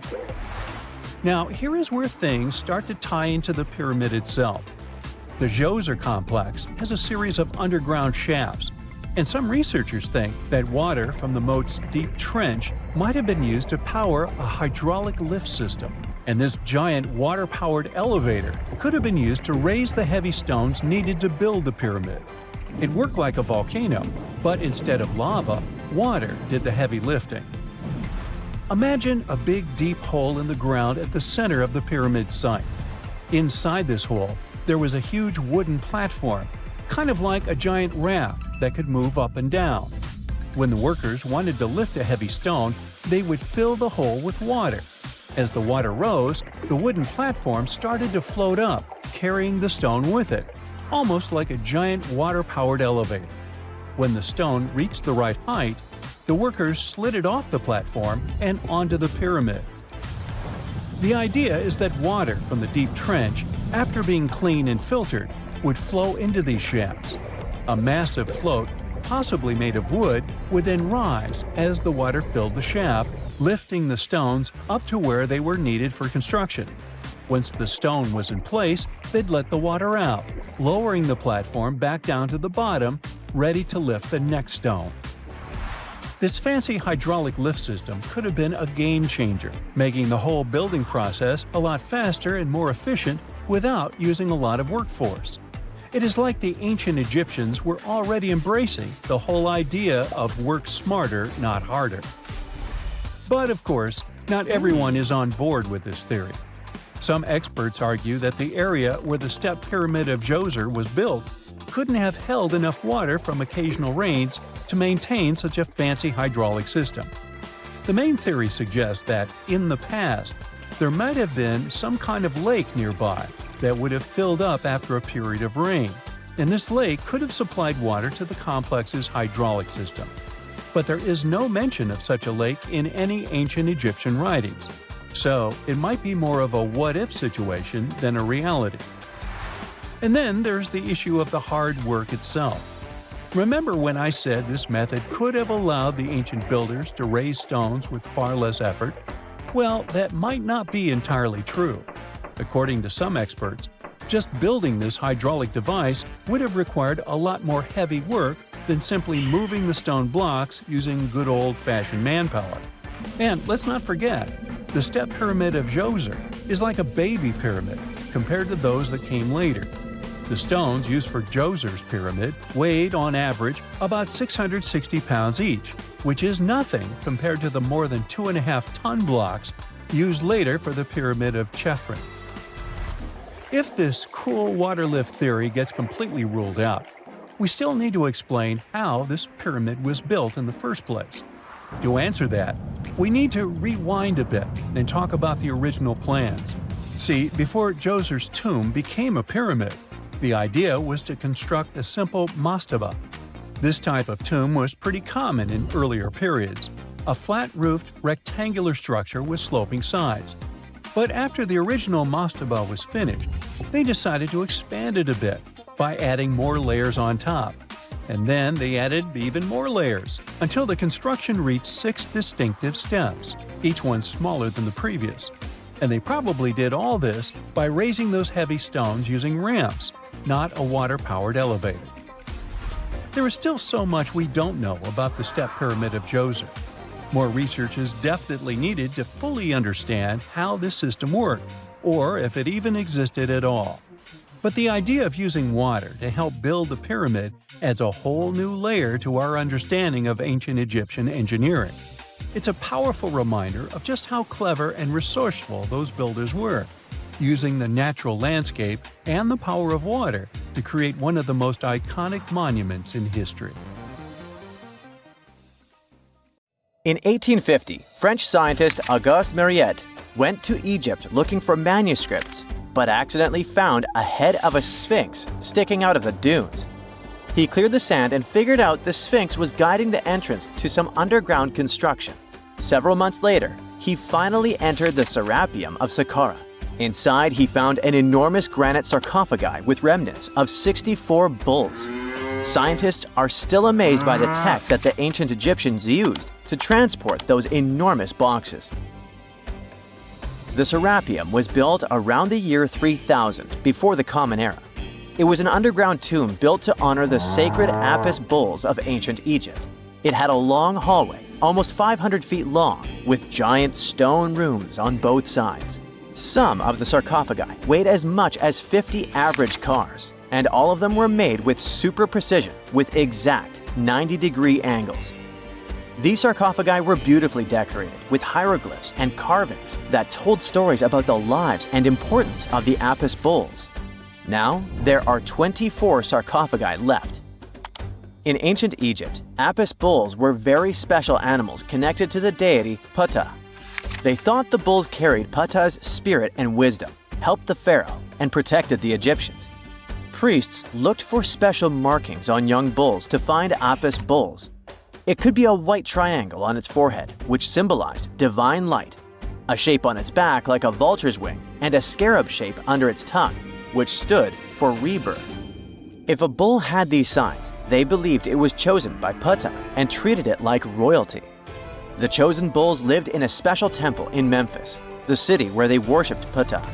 Now, here is where things start to tie into the pyramid itself. The Djoser complex has a series of underground shafts, and some researchers think that water from the moat's deep trench might have been used to power a hydraulic lift system, and this giant water-powered elevator could have been used to raise the heavy stones needed to build the pyramid. It worked like a volcano, but instead of lava, water did the heavy lifting. Imagine a big deep hole in the ground at the center of the pyramid site. Inside this hole, there was a huge wooden platform, kind of like a giant raft that could move up and down. When the workers wanted to lift a heavy stone, they would fill the hole with water. As the water rose, the wooden platform started to float up, carrying the stone with it, almost like a giant water-powered elevator. When the stone reached the right height, the workers slid it off the platform and onto the pyramid. The idea is that water from the deep trench, after being cleaned and filtered, would flow into these shafts. A massive float, possibly made of wood, would then rise as the water filled the shaft, lifting the stones up to where they were needed for construction. Once the stone was in place, they'd let the water out, lowering the platform back down to the bottom, ready to lift the next stone. This fancy hydraulic lift system could have been a game changer, making the whole building process a lot faster and more efficient without using a lot of workforce. It is like the ancient Egyptians were already embracing the whole idea of work smarter, not harder. But of course, not everyone is on board with this theory. Some experts argue that the area where the step pyramid of Djoser was built couldn't have held enough water from occasional rains to maintain such a fancy hydraulic system. The main theory suggests that, in the past, there might have been some kind of lake nearby that would have filled up after a period of rain, and this lake could have supplied water to the complex's hydraulic system. But there is no mention of such a lake in any ancient Egyptian writings, so it might be more of a what-if situation than a reality. And then there's the issue of the hard work itself. Remember when I said this method could have allowed the ancient builders to raise stones with far less effort? Well, that might not be entirely true. According to some experts, just building this hydraulic device would have required a lot more heavy work than simply moving the stone blocks using good old-fashioned manpower. And let's not forget, the step pyramid of Djoser is like a baby pyramid compared to those that came later. The stones used for Djoser's pyramid weighed, on average, about 660 pounds each, which is nothing compared to the more than 2.5-ton blocks used later for the pyramid of Chephren. If this cool water lift theory gets completely ruled out, we still need to explain how this pyramid was built in the first place. To answer that, we need to rewind a bit and talk about the original plans. See, before Djoser's tomb became a pyramid, the idea was to construct a simple mastaba. This type of tomb was pretty common in earlier periods, a flat-roofed, rectangular structure with sloping sides. But after the original mastaba was finished, they decided to expand it a bit by adding more layers on top. And then they added even more layers, until the construction reached 6 distinctive steps, each one smaller than the previous. And they probably did all this by raising those heavy stones using ramps, not a water-powered elevator. There is still so much we don't know about the step pyramid of Djoser. More research is definitely needed to fully understand how this system worked, or if it even existed at all. But the idea of using water to help build the pyramid adds a whole new layer to our understanding of ancient Egyptian engineering. It's a powerful reminder of just how clever and resourceful those builders were, using the natural landscape and the power of water to create one of the most iconic monuments in history. In 1850, French scientist Auguste Mariette went to Egypt looking for manuscripts, but accidentally found a head of a sphinx sticking out of the dunes. He cleared the sand and figured out the Sphinx was guiding the entrance to some underground construction. Several months later, he finally entered the Serapium of Saqqara. Inside, he found an enormous granite sarcophagi with remnants of 64 bulls. Scientists are still amazed by the tech that the ancient Egyptians used to transport those enormous boxes. The Serapium was built around the year 3000 before the Common Era. It was an underground tomb built to honor the sacred Apis bulls of ancient Egypt. It had a long hallway, almost 500 feet long, with giant stone rooms on both sides. Some of the sarcophagi weighed as much as 50 average cars, and all of them were made with super precision with exact 90-degree angles. These sarcophagi were beautifully decorated with hieroglyphs and carvings that told stories about the lives and importance of the Apis bulls. Now, there are 24 sarcophagi left. In ancient Egypt, Apis bulls were very special animals connected to the deity Ptah. They thought the bulls carried Ptah's spirit and wisdom, helped the pharaoh, and protected the Egyptians. Priests looked for special markings on young bulls to find Apis bulls. It could be a white triangle on its forehead, which symbolized divine light, a shape on its back like a vulture's wing, and a scarab shape under its tongue, which stood for rebirth. If a bull had these signs, they believed it was chosen by Ptah and treated it like royalty. The chosen bulls lived in a special temple in Memphis, the city where they worshipped Ptah.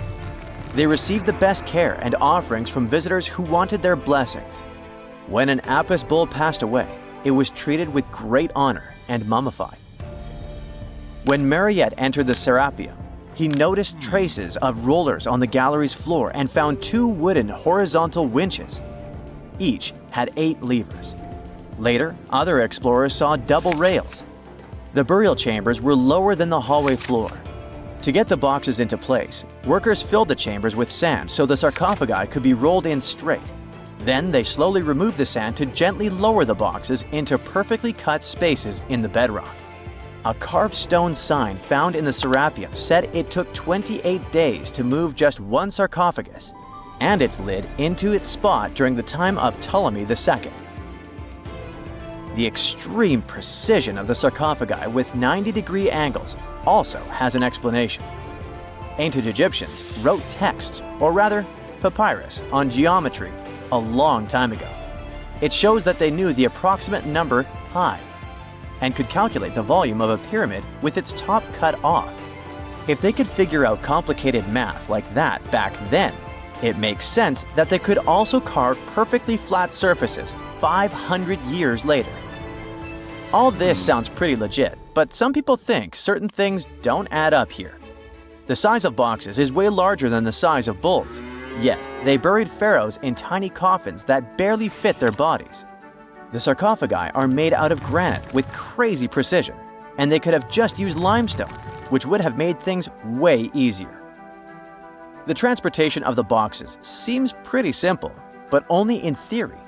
They received the best care and offerings from visitors who wanted their blessings. When an Apis bull passed away, it was treated with great honor and mummified. When Mariette entered the Serapium, he noticed traces of rollers on the gallery's floor and found 2 wooden horizontal winches. Each had 8 levers. Later, other explorers saw double rails. The burial chambers were lower than the hallway floor. To get the boxes into place, workers filled the chambers with sand so the sarcophagi could be rolled in straight. Then they slowly removed the sand to gently lower the boxes into perfectly cut spaces in the bedrock. A carved stone sign found in the Serapium said it took 28 days to move just one sarcophagus and its lid into its spot during the time of Ptolemy II. The extreme precision of the sarcophagi with 90-degree angles also has an explanation. Ancient Egyptians wrote texts, or rather, papyrus, on geometry a long time ago. It shows that they knew the approximate number pi and could calculate the volume of a pyramid with its top cut off. If they could figure out complicated math like that back then, it makes sense that they could also carve perfectly flat surfaces 500 years later. All this sounds pretty legit, but some people think certain things don't add up here. The size of boxes is way larger than the size of bulls, yet they buried pharaohs in tiny coffins that barely fit their bodies. The sarcophagi are made out of granite with crazy precision, and they could have just used limestone, which would have made things way easier. The transportation of the boxes seems pretty simple, but only in theory.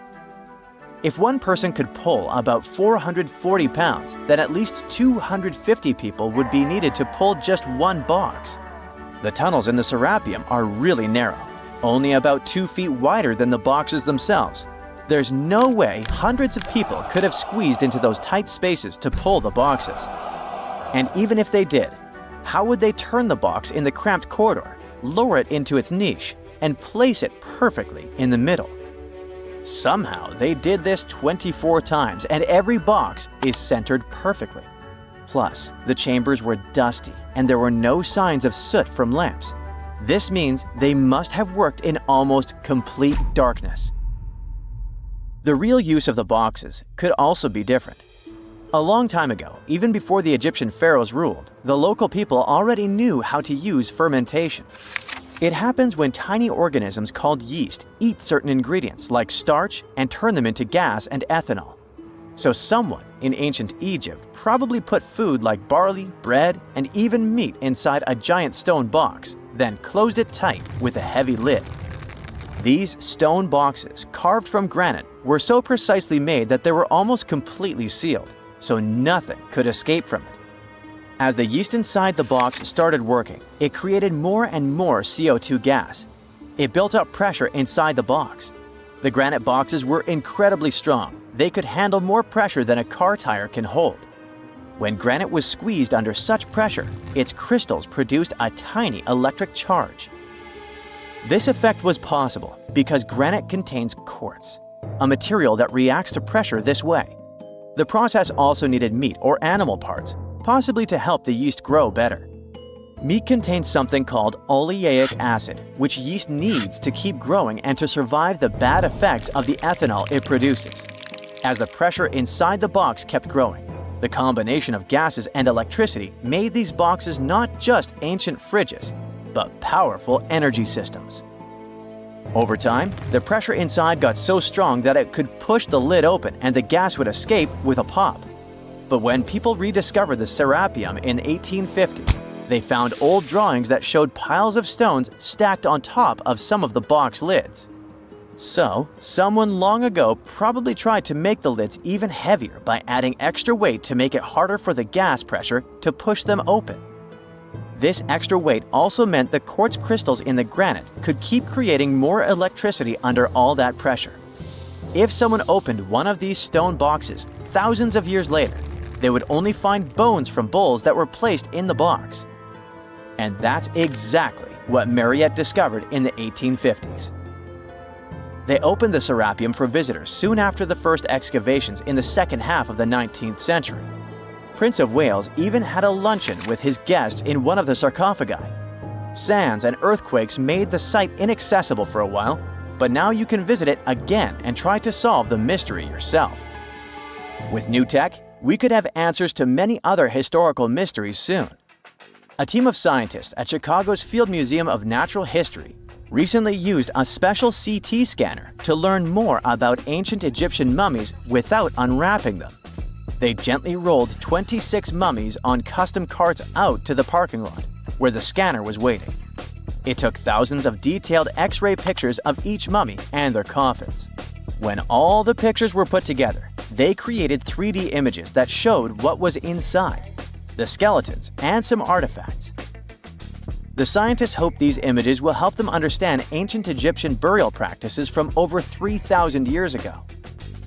If one person could pull about 440 pounds, then at least 250 people would be needed to pull just one box. The tunnels in the Serapium are really narrow, only about 2 feet wider than the boxes themselves. There's no way hundreds of people could have squeezed into those tight spaces to pull the boxes. And even if they did, how would they turn the box in the cramped corridor, lower it into its niche, and place it perfectly in the middle? Somehow they did this 24 times, and every box is centered perfectly. Plus, the chambers were dusty and there were no signs of soot from lamps. This means they must have worked in almost complete darkness. The real use of the boxes could also be different. A long time ago, even before the Egyptian pharaohs ruled, the local people already knew how to use fermentation. It happens when tiny organisms called yeast eat certain ingredients like starch and turn them into gas and ethanol. So someone in ancient Egypt probably put food like barley, bread, and even meat inside a giant stone box, then closed it tight with a heavy lid. These stone boxes, carved from granite, were so precisely made that they were almost completely sealed, so nothing could escape from it. As the yeast inside the box started working, it created more and more CO2 gas. It built up pressure inside the box. The granite boxes were incredibly strong. They could handle more pressure than a car tire can hold. When granite was squeezed under such pressure, its crystals produced a tiny electric charge. This effect was possible because granite contains quartz, a material that reacts to pressure this way. The process also needed meat or animal parts, possibly to help the yeast grow better. Meat contains something called oleic acid, which yeast needs to keep growing and to survive the bad effects of the ethanol it produces. As the pressure inside the box kept growing, the combination of gases and electricity made these boxes not just ancient fridges, but powerful energy systems. Over time, the pressure inside got so strong that it could push the lid open and the gas would escape with a pop. But when people rediscovered the Serapium in 1850, they found old drawings that showed piles of stones stacked on top of some of the box lids. So, someone long ago probably tried to make the lids even heavier by adding extra weight to make it harder for the gas pressure to push them open. This extra weight also meant the quartz crystals in the granite could keep creating more electricity under all that pressure. If someone opened one of these stone boxes thousands of years later, they would only find bones from bulls that were placed in the box. And that's exactly what Mariette discovered in the 1850s. They opened the Serapium for visitors soon after the first excavations in the second half of the 19th century. Prince of Wales even had a luncheon with his guests in one of the sarcophagi. Sands and earthquakes made the site inaccessible for a while, but now you can visit it again and try to solve the mystery yourself. With new tech, we could have answers to many other historical mysteries soon. A team of scientists at Chicago's Field Museum of Natural History recently used a special CT scanner to learn more about ancient Egyptian mummies without unwrapping them. They gently rolled 26 mummies on custom carts out to the parking lot, where the scanner was waiting. It took thousands of detailed X-ray pictures of each mummy and their coffins. When all the pictures were put together, they created 3D images that showed what was inside, the skeletons, and some artifacts. The scientists hope these images will help them understand ancient Egyptian burial practices from over 3,000 years ago.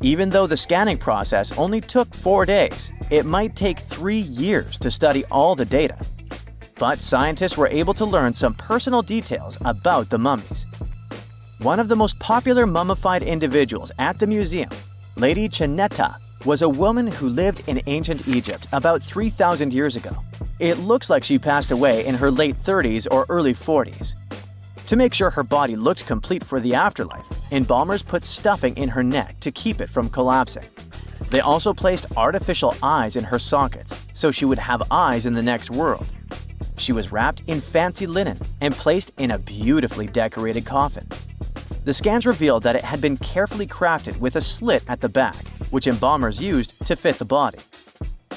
Even though the scanning process only took 4 days, it might take 3 years to study all the data. But scientists were able to learn some personal details about the mummies. One of the most popular mummified individuals at the museum, Lady Chineta, was a woman who lived in ancient Egypt about 3,000 years ago. It looks like she passed away in her late 30s or early 40s. To make sure her body looked complete for the afterlife, embalmers put stuffing in her neck to keep it from collapsing. They also placed artificial eyes in her sockets, so she would have eyes in the next world. She was wrapped in fancy linen and placed in a beautifully decorated coffin. The scans revealed that it had been carefully crafted with a slit at the back, which embalmers used to fit the body.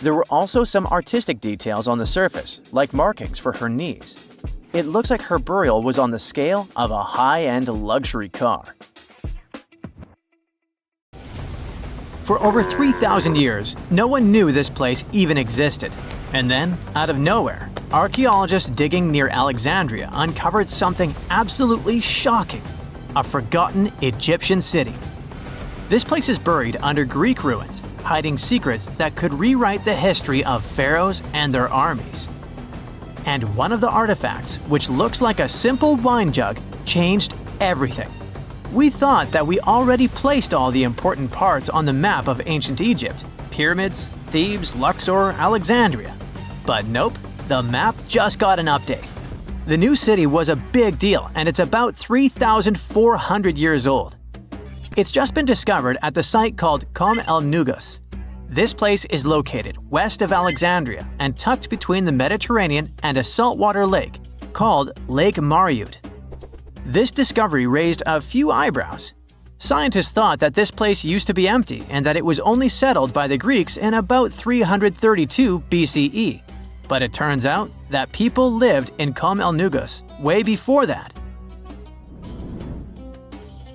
There were also some artistic details on the surface, like markings for her knees. It looks like her burial was on the scale of a high-end luxury car. For over 3,000 years, no one knew this place even existed. And then, out of nowhere, archaeologists digging near Alexandria uncovered something absolutely shocking: a forgotten Egyptian city. This place is buried under Greek ruins, hiding secrets that could rewrite the history of pharaohs and their armies. And one of the artifacts, which looks like a simple wine jug, changed everything. We thought that we already placed all the important parts on the map of ancient Egypt: pyramids, Thebes, Luxor, Alexandria. But nope, the map just got an update. The new city was a big deal, and it's about 3,400 years old. It's just been discovered at the site called Kom el Nugus. This place is located west of Alexandria and tucked between the Mediterranean and a saltwater lake called Lake Mariut. This discovery raised a few eyebrows. Scientists thought that this place used to be empty and that it was only settled by the Greeks in about 332 BCE. But it turns out that people lived in Kom el Nugus way before that.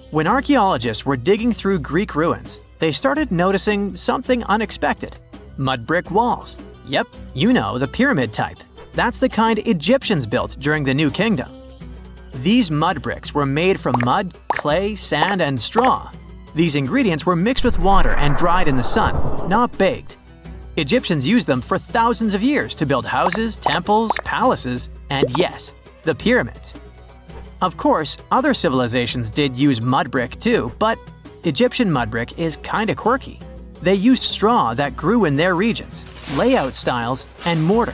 When archaeologists were digging through Greek ruins, they started noticing something unexpected: mud brick walls. Yep, you know, the pyramid type. That's the kind Egyptians built during the New Kingdom. These mud bricks were made from mud, clay, sand, and straw. These ingredients were mixed with water and dried in the sun, not baked. Egyptians used them for thousands of years to build houses, temples, palaces, and yes, the pyramids. Of course, other civilizations did use mud brick too, but Egyptian mud brick is kinda quirky. They used straw that grew in their regions, layout styles, and mortar.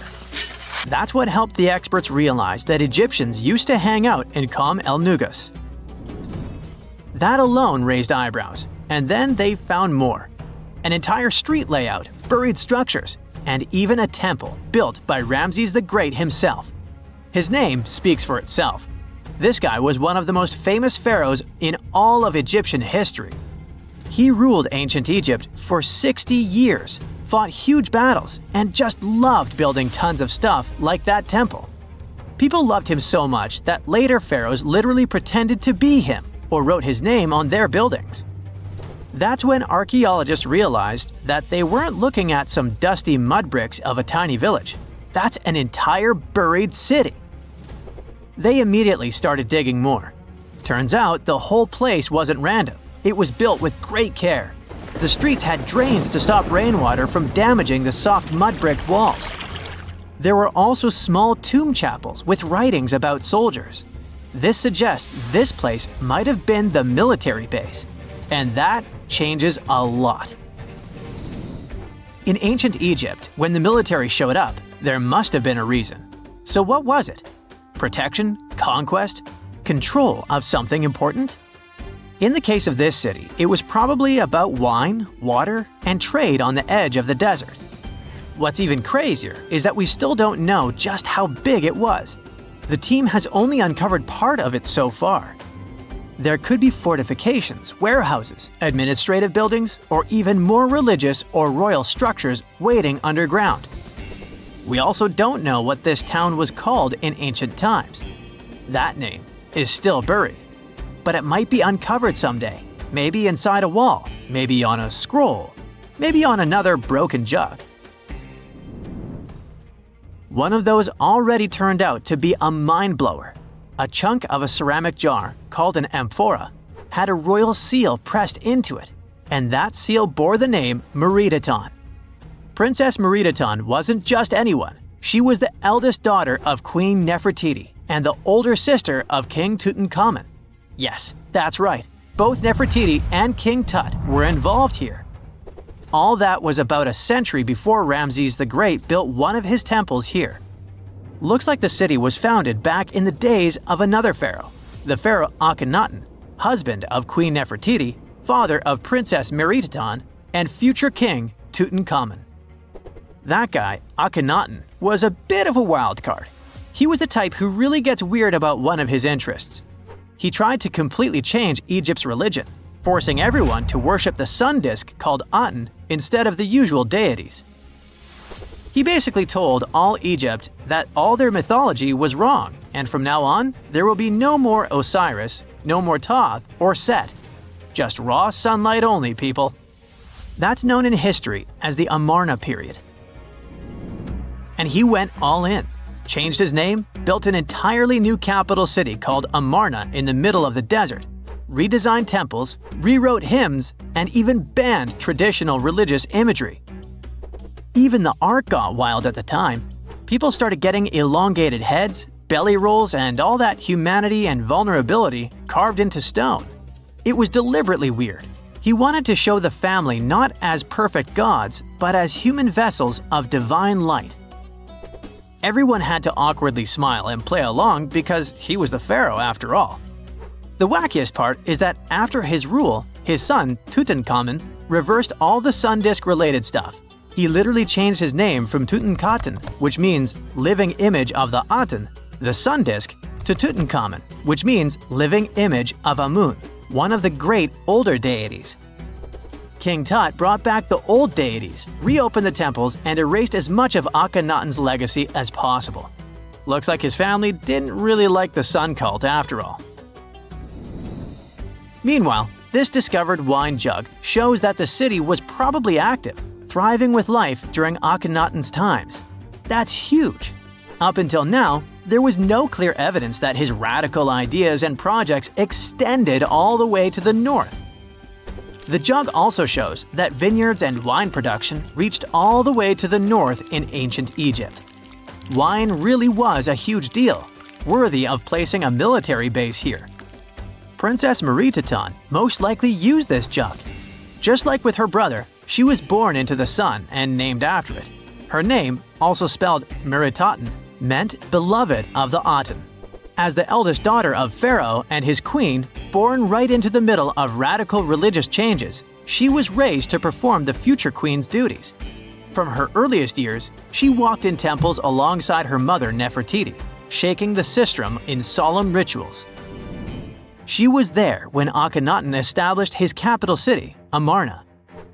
That's what helped the experts realize that Egyptians used to hang out in Kom el Nugus. That alone raised eyebrows, and then they found more. An entire street layout, buried structures, and even a temple built by Ramses the Great himself. His name speaks for itself. This guy was one of the most famous pharaohs in all of Egyptian history. He ruled ancient Egypt for 60 years, fought huge battles, and just loved building tons of stuff like that temple. People loved him so much that later pharaohs literally pretended to be him or wrote his name on their buildings. That's when archaeologists realized that they weren't looking at some dusty mud bricks of a tiny village. That's an entire buried city. They immediately started digging more. Turns out the whole place wasn't random. It was built with great care. The streets had drains to stop rainwater from damaging the soft mud-brick walls. There were also small tomb chapels with writings about soldiers. This suggests this place might have been the military base, and that changes a lot. In ancient Egypt, when the military showed up, there must have been a reason. So what was it? Protection? Conquest? Control of something important? In the case of this city, it was probably about wine, water, and trade on the edge of the desert. What's even crazier is that we still don't know just how big it was. The team has only uncovered part of it so far. There could be fortifications, warehouses, administrative buildings, or even more religious or royal structures waiting underground. We also don't know what this town was called in ancient times. That name is still buried. But it might be uncovered someday, maybe inside a wall, maybe on a scroll, maybe on another broken jug. One of those already turned out to be a mind-blower. A chunk of a ceramic jar, called an amphora, had a royal seal pressed into it, and that seal bore the name Meredaton. Princess Meredaton wasn't just anyone. She was the eldest daughter of Queen Nefertiti and the older sister of King Tutankhamun. Yes, that's right. Both Nefertiti and King Tut were involved here. All that was about a century before Ramses the Great built one of his temples here. Looks like the city was founded back in the days of another pharaoh, the pharaoh Akhenaten, husband of Queen Nefertiti, father of Princess Meredaton, and future king Tutankhamun. That guy, Akhenaten, was a bit of a wild card. He was the type who really gets weird about one of his interests. He tried to completely change Egypt's religion, forcing everyone to worship the sun disk called Aten instead of the usual deities. He basically told all Egypt that all their mythology was wrong, and from now on, there will be no more Osiris, no more Thoth or Set. Just raw sunlight only, people. That's known in history as the Amarna period. And he went all in. Changed his name, built an entirely new capital city called Amarna in the middle of the desert, redesigned temples, rewrote hymns, and even banned traditional religious imagery. Even the art got wild at the time. People started getting elongated heads, belly rolls, and all that humanity and vulnerability carved into stone. It was deliberately weird. He wanted to show the family not as perfect gods, but as human vessels of divine light. Everyone had to awkwardly smile and play along because he was the pharaoh after all. The wackiest part is that after his rule, his son, Tutankhamun, reversed all the sun disk-related stuff. He literally changed his name from Tutankhaten, which means living image of the Aten, the sun disk, to Tutankhamun, which means living image of Amun, one of the great older deities. King Tut brought back the old deities, reopened the temples, and erased as much of Akhenaten's legacy as possible. Looks like his family didn't really like the sun cult after all. Meanwhile, this discovered wine jug shows that the city was probably active, thriving with life during Akhenaten's times. That's huge. Up until now, there was no clear evidence that his radical ideas and projects extended all the way to the north. The jug also shows that vineyards and wine production reached all the way to the north in ancient Egypt. Wine really was a huge deal, worthy of placing a military base here. Princess Meredaton most likely used this jug. Just like with her brother, she was born into the sun and named after it. Her name, also spelled Meritaten, meant beloved of the Aten. As the eldest daughter of Pharaoh and his queen, born right into the middle of radical religious changes, she was raised to perform the future queen's duties. From her earliest years, she walked in temples alongside her mother Nefertiti, shaking the sistrum in solemn rituals. She was there when Akhenaten established his capital city, Amarna.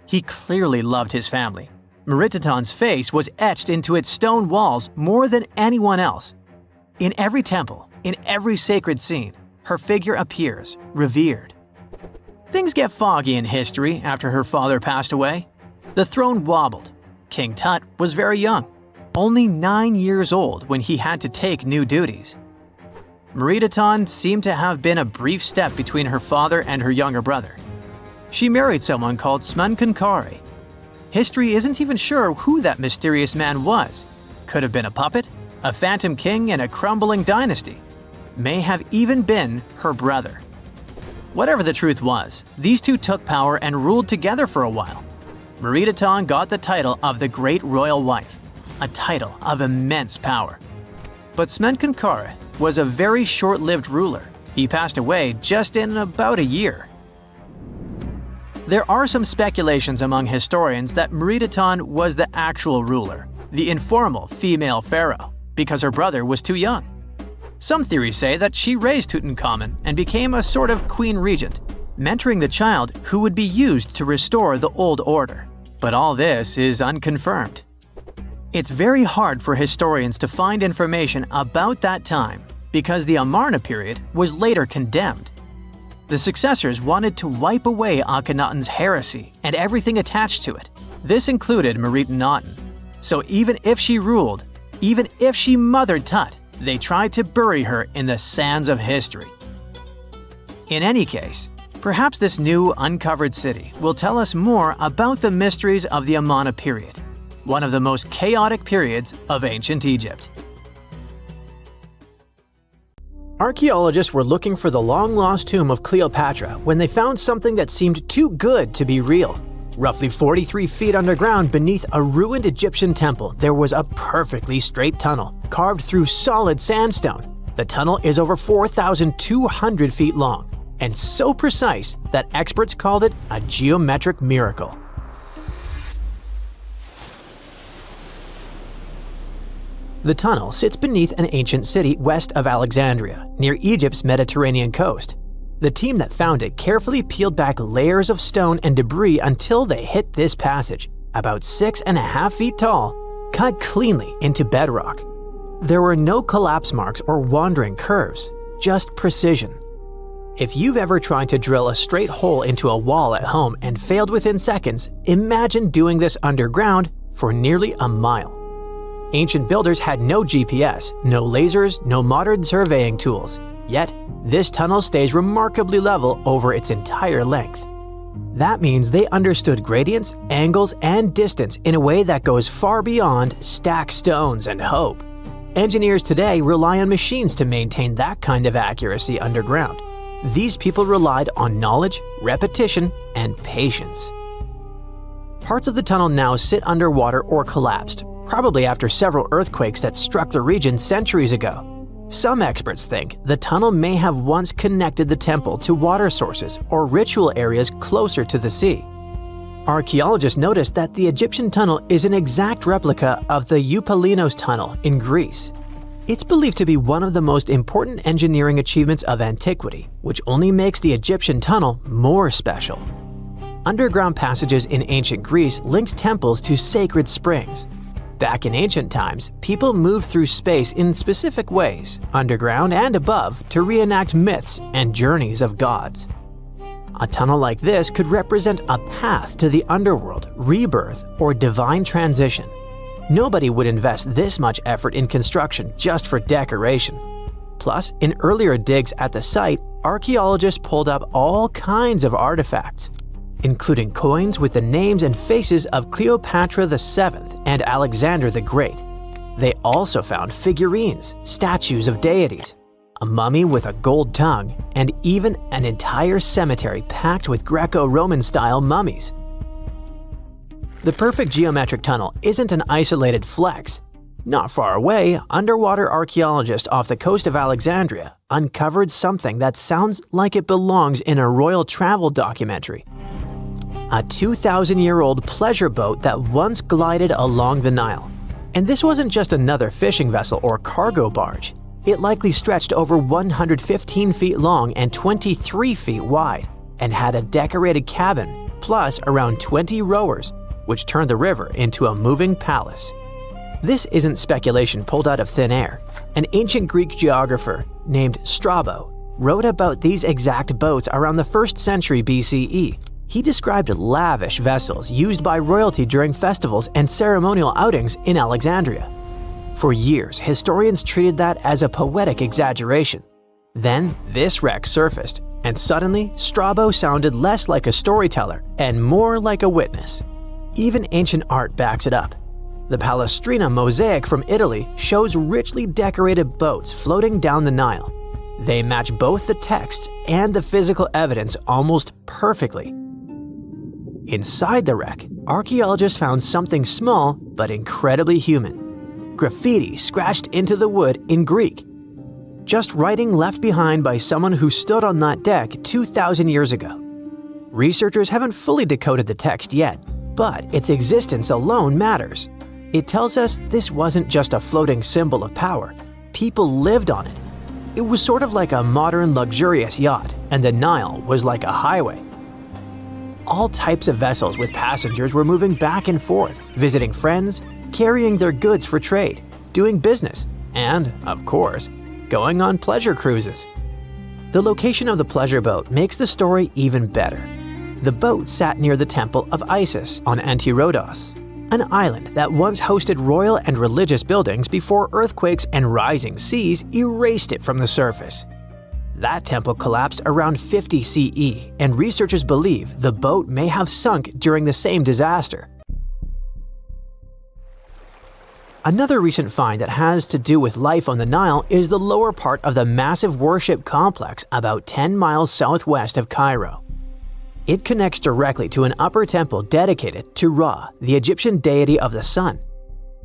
He clearly loved his family. Meredaton's face was etched into its stone walls more than anyone else. In every temple, in every sacred scene, her figure appears, revered. Things get foggy in history after her father passed away. The throne wobbled. King Tut was very young, only 9 years old when he had to take new duties. Meredaton seemed to have been a brief step between her father and her younger brother. She married someone called Smenkhkare. History isn't even sure who that mysterious man was. Could have been a puppet, a phantom king in a crumbling dynasty. May have even been her brother. Whatever the truth was, these two took power and ruled together for a while. Meredaton got the title of the Great Royal Wife, a title of immense power. But Smenkhkare was a very short-lived ruler. He passed away just in about a year. There are some speculations among historians that Meredaton was the actual ruler, the informal female pharaoh, because her brother was too young. Some theories say that she raised Tutankhamun and became a sort of queen regent, mentoring the child who would be used to restore the old order. But all this is unconfirmed. It's very hard for historians to find information about that time because the Amarna period was later condemned. The successors wanted to wipe away Akhenaten's heresy and everything attached to it. This included Meredaten. So even if she ruled, even if she mothered Tut, they tried to bury her in the sands of history. In any case, perhaps this new uncovered city will tell us more about the mysteries of the Amarna period, one of the most chaotic periods of ancient Egypt. Archaeologists were looking for the long-lost tomb of Cleopatra when they found something that seemed too good to be real. Roughly 43 feet underground beneath a ruined Egyptian temple, there was a perfectly straight tunnel, carved through solid sandstone. The tunnel is over 4,200 feet long, and so precise that experts called it a geometric miracle. The tunnel sits beneath an ancient city west of Alexandria, near Egypt's Mediterranean coast. The team that found it carefully peeled back layers of stone and debris until they hit this passage, about 6.5 feet tall, cut cleanly into bedrock. There were no collapse marks or wandering curves, just precision. If you've ever tried to drill a straight hole into a wall at home and failed within seconds, imagine doing this underground for nearly a mile. Ancient builders had no GPS, no lasers, no modern surveying tools. Yet, this tunnel stays remarkably level over its entire length. That means they understood gradients, angles, and distance in a way that goes far beyond stack stones and hope. Engineers today rely on machines to maintain that kind of accuracy underground. These people relied on knowledge, repetition, and patience. Parts of the tunnel now sit underwater or collapsed, probably after several earthquakes that struck the region centuries ago. Some experts think the tunnel may have once connected the temple to water sources or ritual areas closer to the sea. Archaeologists noticed that the Egyptian tunnel is an exact replica of the Eupalinos tunnel in Greece. It's believed to be one of the most important engineering achievements of antiquity, which only makes the Egyptian tunnel more special. Underground passages in ancient Greece linked temples to sacred springs. Back in ancient times, people moved through space in specific ways, underground and above, to reenact myths and journeys of gods. A tunnel like this could represent a path to the underworld, rebirth, or divine transition. Nobody would invest this much effort in construction just for decoration. Plus, in earlier digs at the site, archaeologists pulled up all kinds of artifacts, including coins with the names and faces of Cleopatra VII and Alexander the Great. They also found figurines, statues of deities, a mummy with a gold tongue, and even an entire cemetery packed with Greco-Roman style mummies. The perfect geometric tunnel isn't an isolated flex. Not far away, underwater archaeologists off the coast of Alexandria uncovered something that sounds like it belongs in a royal travel documentary. A 2,000-year-old pleasure boat that once glided along the Nile. And this wasn't just another fishing vessel or cargo barge. It likely stretched over 115 feet long and 23 feet wide, and had a decorated cabin, plus around 20 rowers, which turned the river into a moving palace. This isn't speculation pulled out of thin air. An ancient Greek geographer named Strabo wrote about these exact boats around the 1st century BCE. He described lavish vessels used by royalty during festivals and ceremonial outings in Alexandria. For years, historians treated that as a poetic exaggeration. Then, this wreck surfaced, And suddenly, Strabo sounded less like a storyteller and more like a witness. Even ancient art backs it up. The Palestrina mosaic from Italy shows richly decorated boats floating down the Nile. They match both the texts and the physical evidence almost perfectly. Inside the wreck, archaeologists found something small but incredibly human. Graffiti scratched into the wood in Greek. Just writing left behind by someone who stood on that deck 2,000 years ago. Researchers haven't fully decoded the text yet, but its existence alone matters. It tells us this wasn't just a floating symbol of power. People lived on it. It was sort of like a modern luxurious yacht, and the Nile was like a highway. All types of vessels with passengers were moving back and forth, visiting friends, carrying their goods for trade, doing business, and, of course, going on pleasure cruises. The location of the pleasure boat makes the story even better. The boat sat near the temple of Isis on Antirodos, an island that once hosted royal and religious buildings before earthquakes and rising seas erased it from the surface. That temple collapsed around 50 CE, and researchers believe the boat may have sunk during the same disaster. Another recent find that has to do with life on the Nile is the lower part of the massive worship complex about 10 miles southwest of Cairo. It connects directly to an upper temple dedicated to Ra, the Egyptian deity of the sun.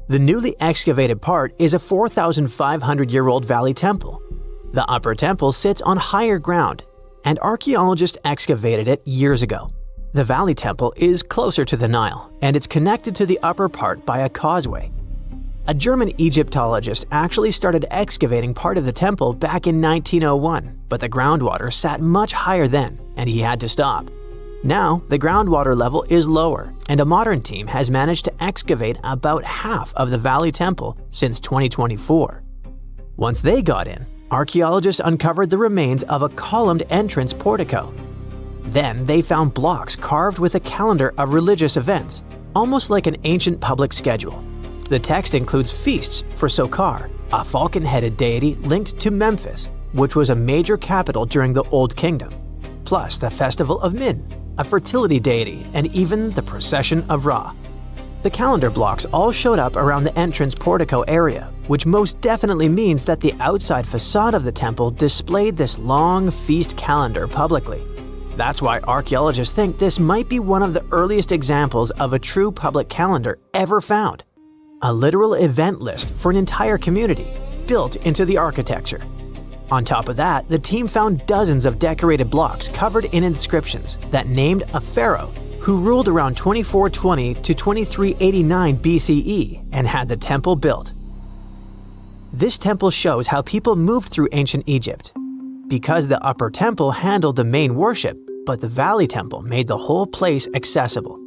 The newly excavated part is a 4,500-year-old valley temple. The upper temple sits on higher ground, and archaeologists excavated it years ago. The valley temple is closer to the Nile, and it's connected to the upper part by a causeway. A German Egyptologist actually started excavating part of the temple back in 1901, but the groundwater sat much higher then, and he had to stop. Now, the groundwater level is lower, and a modern team has managed to excavate about half of the Valley Temple since 2024. Once they got in, archaeologists uncovered the remains of a columned entrance portico. Then they found blocks carved with a calendar of religious events, almost like an ancient public schedule. The text includes feasts for Saqqara, a falcon-headed deity linked to Memphis, which was a major capital during the Old Kingdom, plus the festival of Min, a fertility deity, and even the procession of Ra. The calendar blocks all showed up around the entrance portico area, which most definitely means that the outside facade of the temple displayed this long feast calendar publicly. That's why archaeologists think this might be one of the earliest examples of a true public calendar ever found. A literal event list for an entire community, built into the architecture. On top of that, the team found dozens of decorated blocks covered in inscriptions that named a pharaoh who ruled around 2420 to 2389 BCE and had the temple built. This temple shows how people moved through ancient Egypt. Because the upper temple handled the main worship, but the valley temple made the whole place accessible.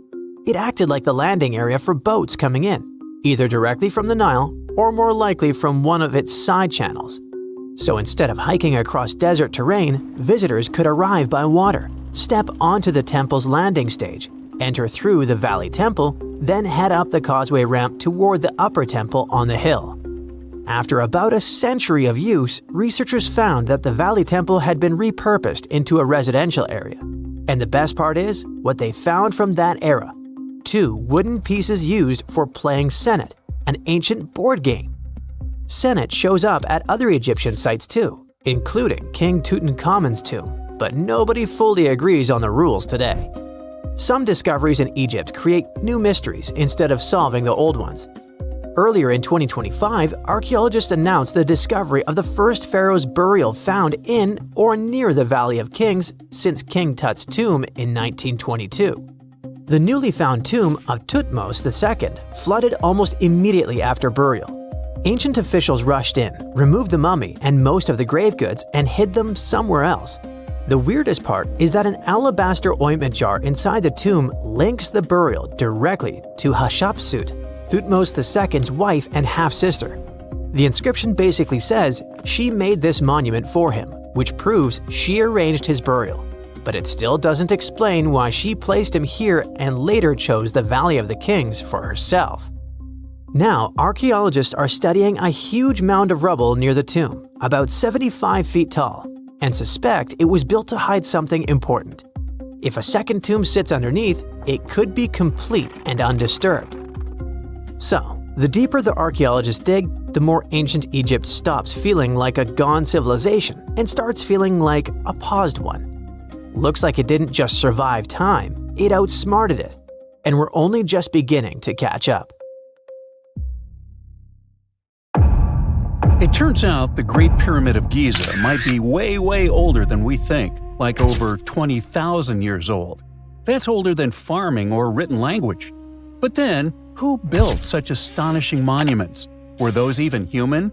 It acted like the landing area for boats coming in, either directly from the Nile or more likely from one of its side channels. So instead of hiking across desert terrain, visitors could arrive by water, step onto the temple's landing stage, enter through the Valley Temple, then head up the causeway ramp toward the upper temple on the hill. After about a century of use, researchers found that the Valley Temple had been repurposed into a residential area. And the best part is, what they found from that era: 2 wooden pieces used for playing Senet, an ancient board game. Senet shows up at other Egyptian sites too, including King Tutankhamun's tomb, but nobody fully agrees on the rules today. Some discoveries in Egypt create new mysteries instead of solving the old ones. Earlier in 2025, archaeologists announced the discovery of the first pharaoh's burial found in or near the Valley of Kings since King Tut's tomb in 1922. The newly found tomb of Thutmose II flooded almost immediately after burial. Ancient officials rushed in, removed the mummy and most of the grave goods, and hid them somewhere else. The weirdest part is that an alabaster ointment jar inside the tomb links the burial directly to Hatshepsut, Thutmose II's wife and half-sister. The inscription basically says she made this monument for him, which proves she arranged his burial. But it still doesn't explain why she placed him here and later chose the Valley of the Kings for herself. Now, archaeologists are studying a huge mound of rubble near the tomb, about 75 feet tall, and suspect it was built to hide something important. If a second tomb sits underneath, it could be complete and undisturbed. So, the deeper the archaeologists dig, the more ancient Egypt stops feeling like a gone civilization and starts feeling like a paused one. Looks like it didn't just survive time, it outsmarted it. And we're only just beginning to catch up. It turns out the Great Pyramid of Giza might be way older than we think, like over 20,000 years old. That's older than farming or written language. But then, who built such astonishing monuments? Were those even human?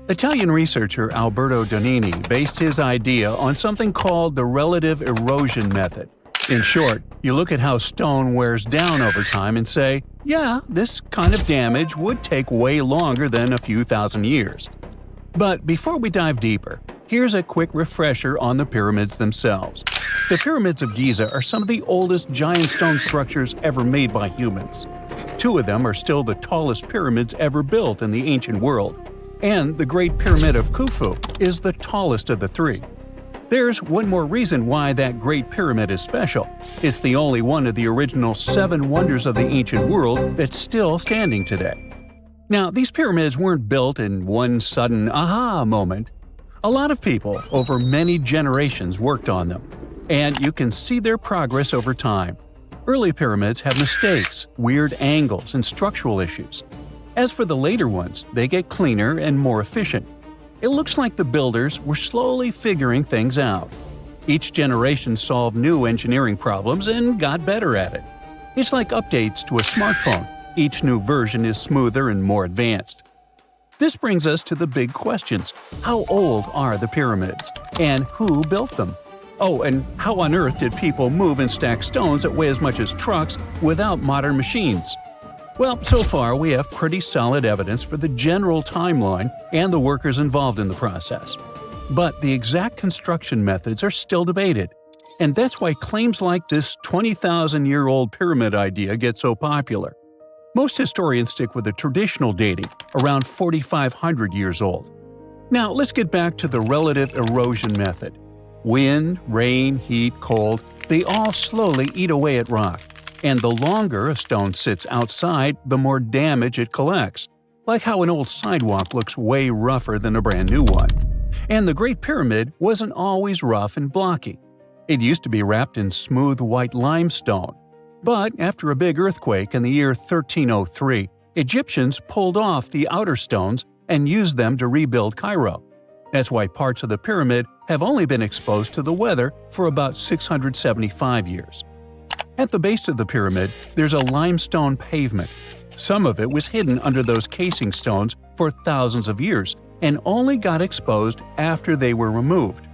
Italian researcher Alberto Donini based his idea on something called the relative erosion method. In short, you look at how stone wears down over time and say, yeah, this kind of damage would take way longer than a few thousand years. But before we dive deeper, here's a quick refresher on the pyramids themselves. The pyramids of Giza are some of the oldest giant stone structures ever made by humans. 2 of them are still the tallest pyramids ever built in the ancient world, and the Great Pyramid of Khufu is the tallest of the 3. There's one more reason why that Great Pyramid is special. It's the only one of the original 7 wonders of the ancient world that's still standing today. Now, these pyramids weren't built in one sudden aha moment. A lot of people over many generations worked on them, and you can see their progress over time. Early pyramids have mistakes, weird angles, and structural issues. As for the later ones, they get cleaner and more efficient. It looks like the builders were slowly figuring things out. Each generation solved new engineering problems and got better at it. It's like updates to a smartphone. Each new version is smoother and more advanced. This brings us to the big questions. How old are the pyramids? And who built them? Oh, and how on earth did people move and stack stones that weigh as much as trucks without modern machines? Well, so far we have pretty solid evidence for the general timeline and the workers involved in the process. But the exact construction methods are still debated. And that's why claims like this 20,000-year-old pyramid idea get so popular. Most historians stick with the traditional dating, around 4,500 years old. Now let's get back to the relative erosion method. Wind, rain, heat, cold, they all slowly eat away at rock. And the longer a stone sits outside, the more damage it collects, like how an old sidewalk looks way rougher than a brand new one. And the Great Pyramid wasn't always rough and blocky. It used to be wrapped in smooth white limestone. But after a big earthquake in the year 1303, Egyptians pulled off the outer stones and used them to rebuild Cairo. That's why parts of the pyramid have only been exposed to the weather for about 675 years. At the base of the pyramid, there's a limestone pavement. Some of it was hidden under those casing stones for thousands of years and only got exposed after they were removed.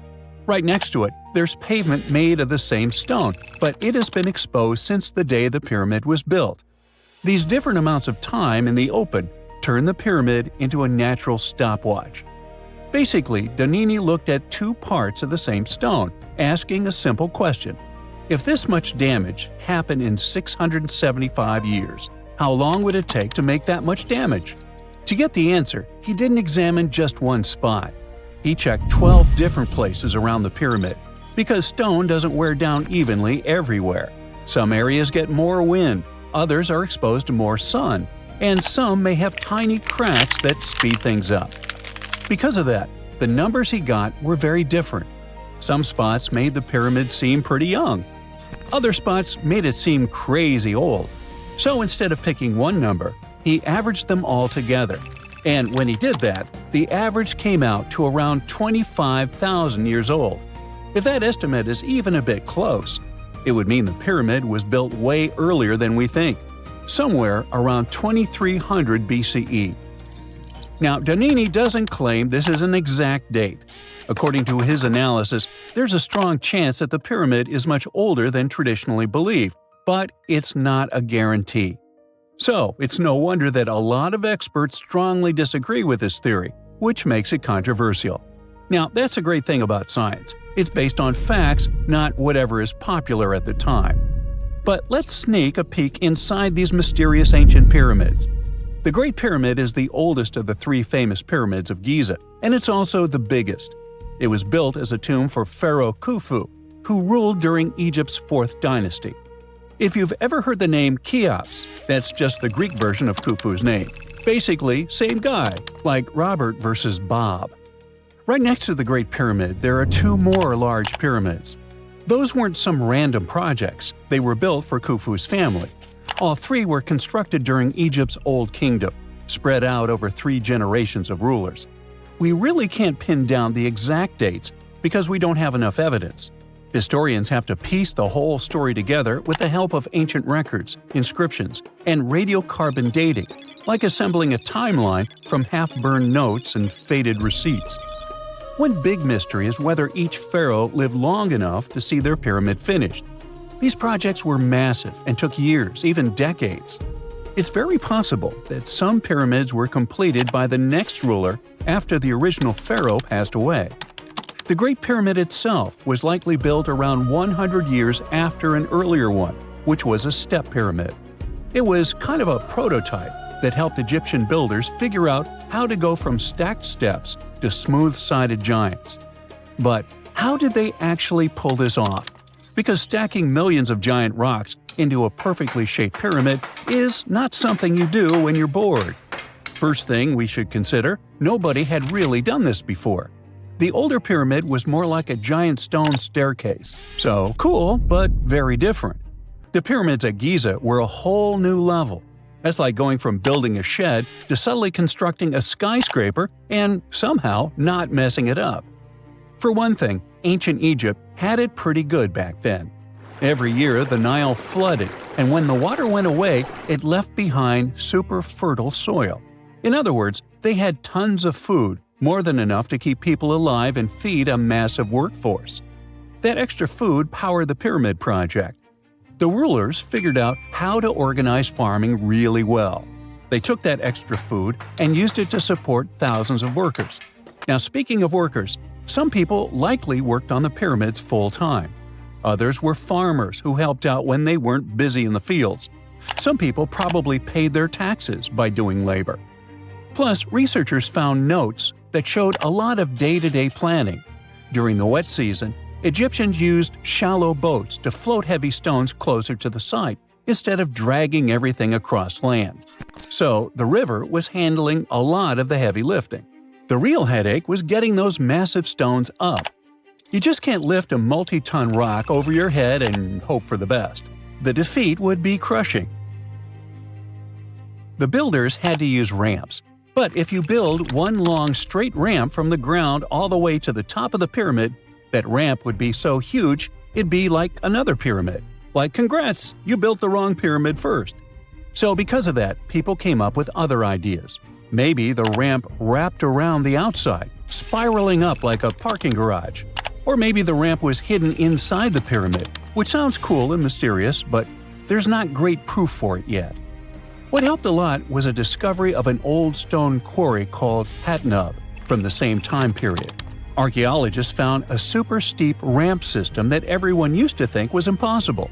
Right next to it, there's pavement made of the same stone, but it has been exposed since the day the pyramid was built. These different amounts of time in the open turn the pyramid into a natural stopwatch. Basically, Donini looked at 2 parts of the same stone, asking a simple question. If this much damage happened in 675 years, how long would it take to make that much damage? To get the answer, he didn't examine just one spot. He checked 12 different places around the pyramid, because stone doesn't wear down evenly everywhere. Some areas get more wind, others are exposed to more sun, and some may have tiny cracks that speed things up. Because of that, the numbers he got were very different. Some spots made the pyramid seem pretty young. Other spots made it seem crazy old. So instead of picking one number, he averaged them all together. And when he did that, the average came out to around 25,000 years old. If that estimate is even a bit close, it would mean the pyramid was built way earlier than we think, somewhere around 2300 BCE. Now, Donini doesn't claim this is an exact date. According to his analysis, there's a strong chance that the pyramid is much older than traditionally believed, but it's not a guarantee. So, it's no wonder that a lot of experts strongly disagree with this theory, which makes it controversial. Now, that's a great thing about science. It's based on facts, not whatever is popular at the time. But let's sneak a peek inside these mysterious ancient pyramids. The Great Pyramid is the oldest of the 3 famous pyramids of Giza, and it's also the biggest. It was built as a tomb for Pharaoh Khufu, who ruled during Egypt's 4th dynasty. If you've ever heard the name Cheops, that's just the Greek version of Khufu's name. Basically, same guy, like Robert versus Bob. Right next to the Great Pyramid, there are 2 more large pyramids. Those weren't some random projects, they were built for Khufu's family. All 3 were constructed during Egypt's Old Kingdom, spread out over 3 generations of rulers. We really can't pin down the exact dates because we don't have enough evidence. Historians have to piece the whole story together with the help of ancient records, inscriptions, and radiocarbon dating, like assembling a timeline from half-burned notes and faded receipts. One big mystery is whether each pharaoh lived long enough to see their pyramid finished. These projects were massive and took years, even decades. It's very possible that some pyramids were completed by the next ruler after the original pharaoh passed away. The Great Pyramid itself was likely built around 100 years after an earlier one, which was a step pyramid. It was kind of a prototype that helped Egyptian builders figure out how to go from stacked steps to smooth-sided giants. But how did they actually pull this off? Because stacking millions of giant rocks into a perfectly shaped pyramid is not something you do when you're bored. First thing we should consider, nobody had really done this before. The older pyramid was more like a giant stone staircase. So cool, but very different. The pyramids at Giza were a whole new level. That's like going from building a shed to suddenly constructing a skyscraper and somehow not messing it up. For one thing, ancient Egypt had it pretty good back then. Every year the Nile flooded, and when the water went away, it left behind super fertile soil. In other words, they had tons of food, more than enough to keep people alive and feed a massive workforce. That extra food powered the pyramid project. The rulers figured out how to organize farming really well. They took that extra food and used it to support thousands of workers. Now, speaking of workers, some people likely worked on the pyramids full-time. Others were farmers who helped out when they weren't busy in the fields. Some people probably paid their taxes by doing labor. Plus, researchers found notes that showed a lot of day-to-day planning. During the wet season, Egyptians used shallow boats to float heavy stones closer to the site instead of dragging everything across land. So, the river was handling a lot of the heavy lifting. The real headache was getting those massive stones up. You just can't lift a multi-ton rock over your head and hope for the best. The defeat would be crushing. The builders had to use ramps. But if you build one long straight ramp from the ground all the way to the top of the pyramid, that ramp would be so huge it'd be like another pyramid. Like, congrats, you built the wrong pyramid first. So because of that, people came up with other ideas. Maybe the ramp wrapped around the outside, spiraling up like a parking garage. Or maybe the ramp was hidden inside the pyramid, which sounds cool and mysterious, but there's not great proof for it yet. What helped a lot was a discovery of an old stone quarry called Hatnub from the same time period. Archaeologists found a super steep ramp system that everyone used to think was impossible.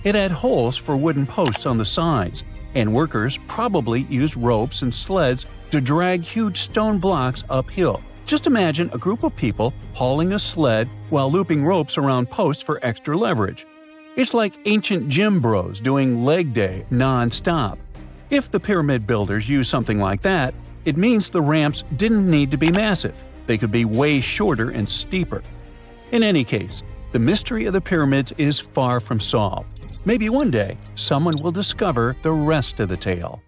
It had holes for wooden posts on the sides, and workers probably used ropes and sleds to drag huge stone blocks uphill. Just imagine a group of people hauling a sled while looping ropes around posts for extra leverage. It's like ancient gym bros doing leg day non-stop. If the pyramid builders used something like that, it means the ramps didn't need to be massive. They could be way shorter and steeper. In any case, the mystery of the pyramids is far from solved. Maybe one day, someone will discover the rest of the tale.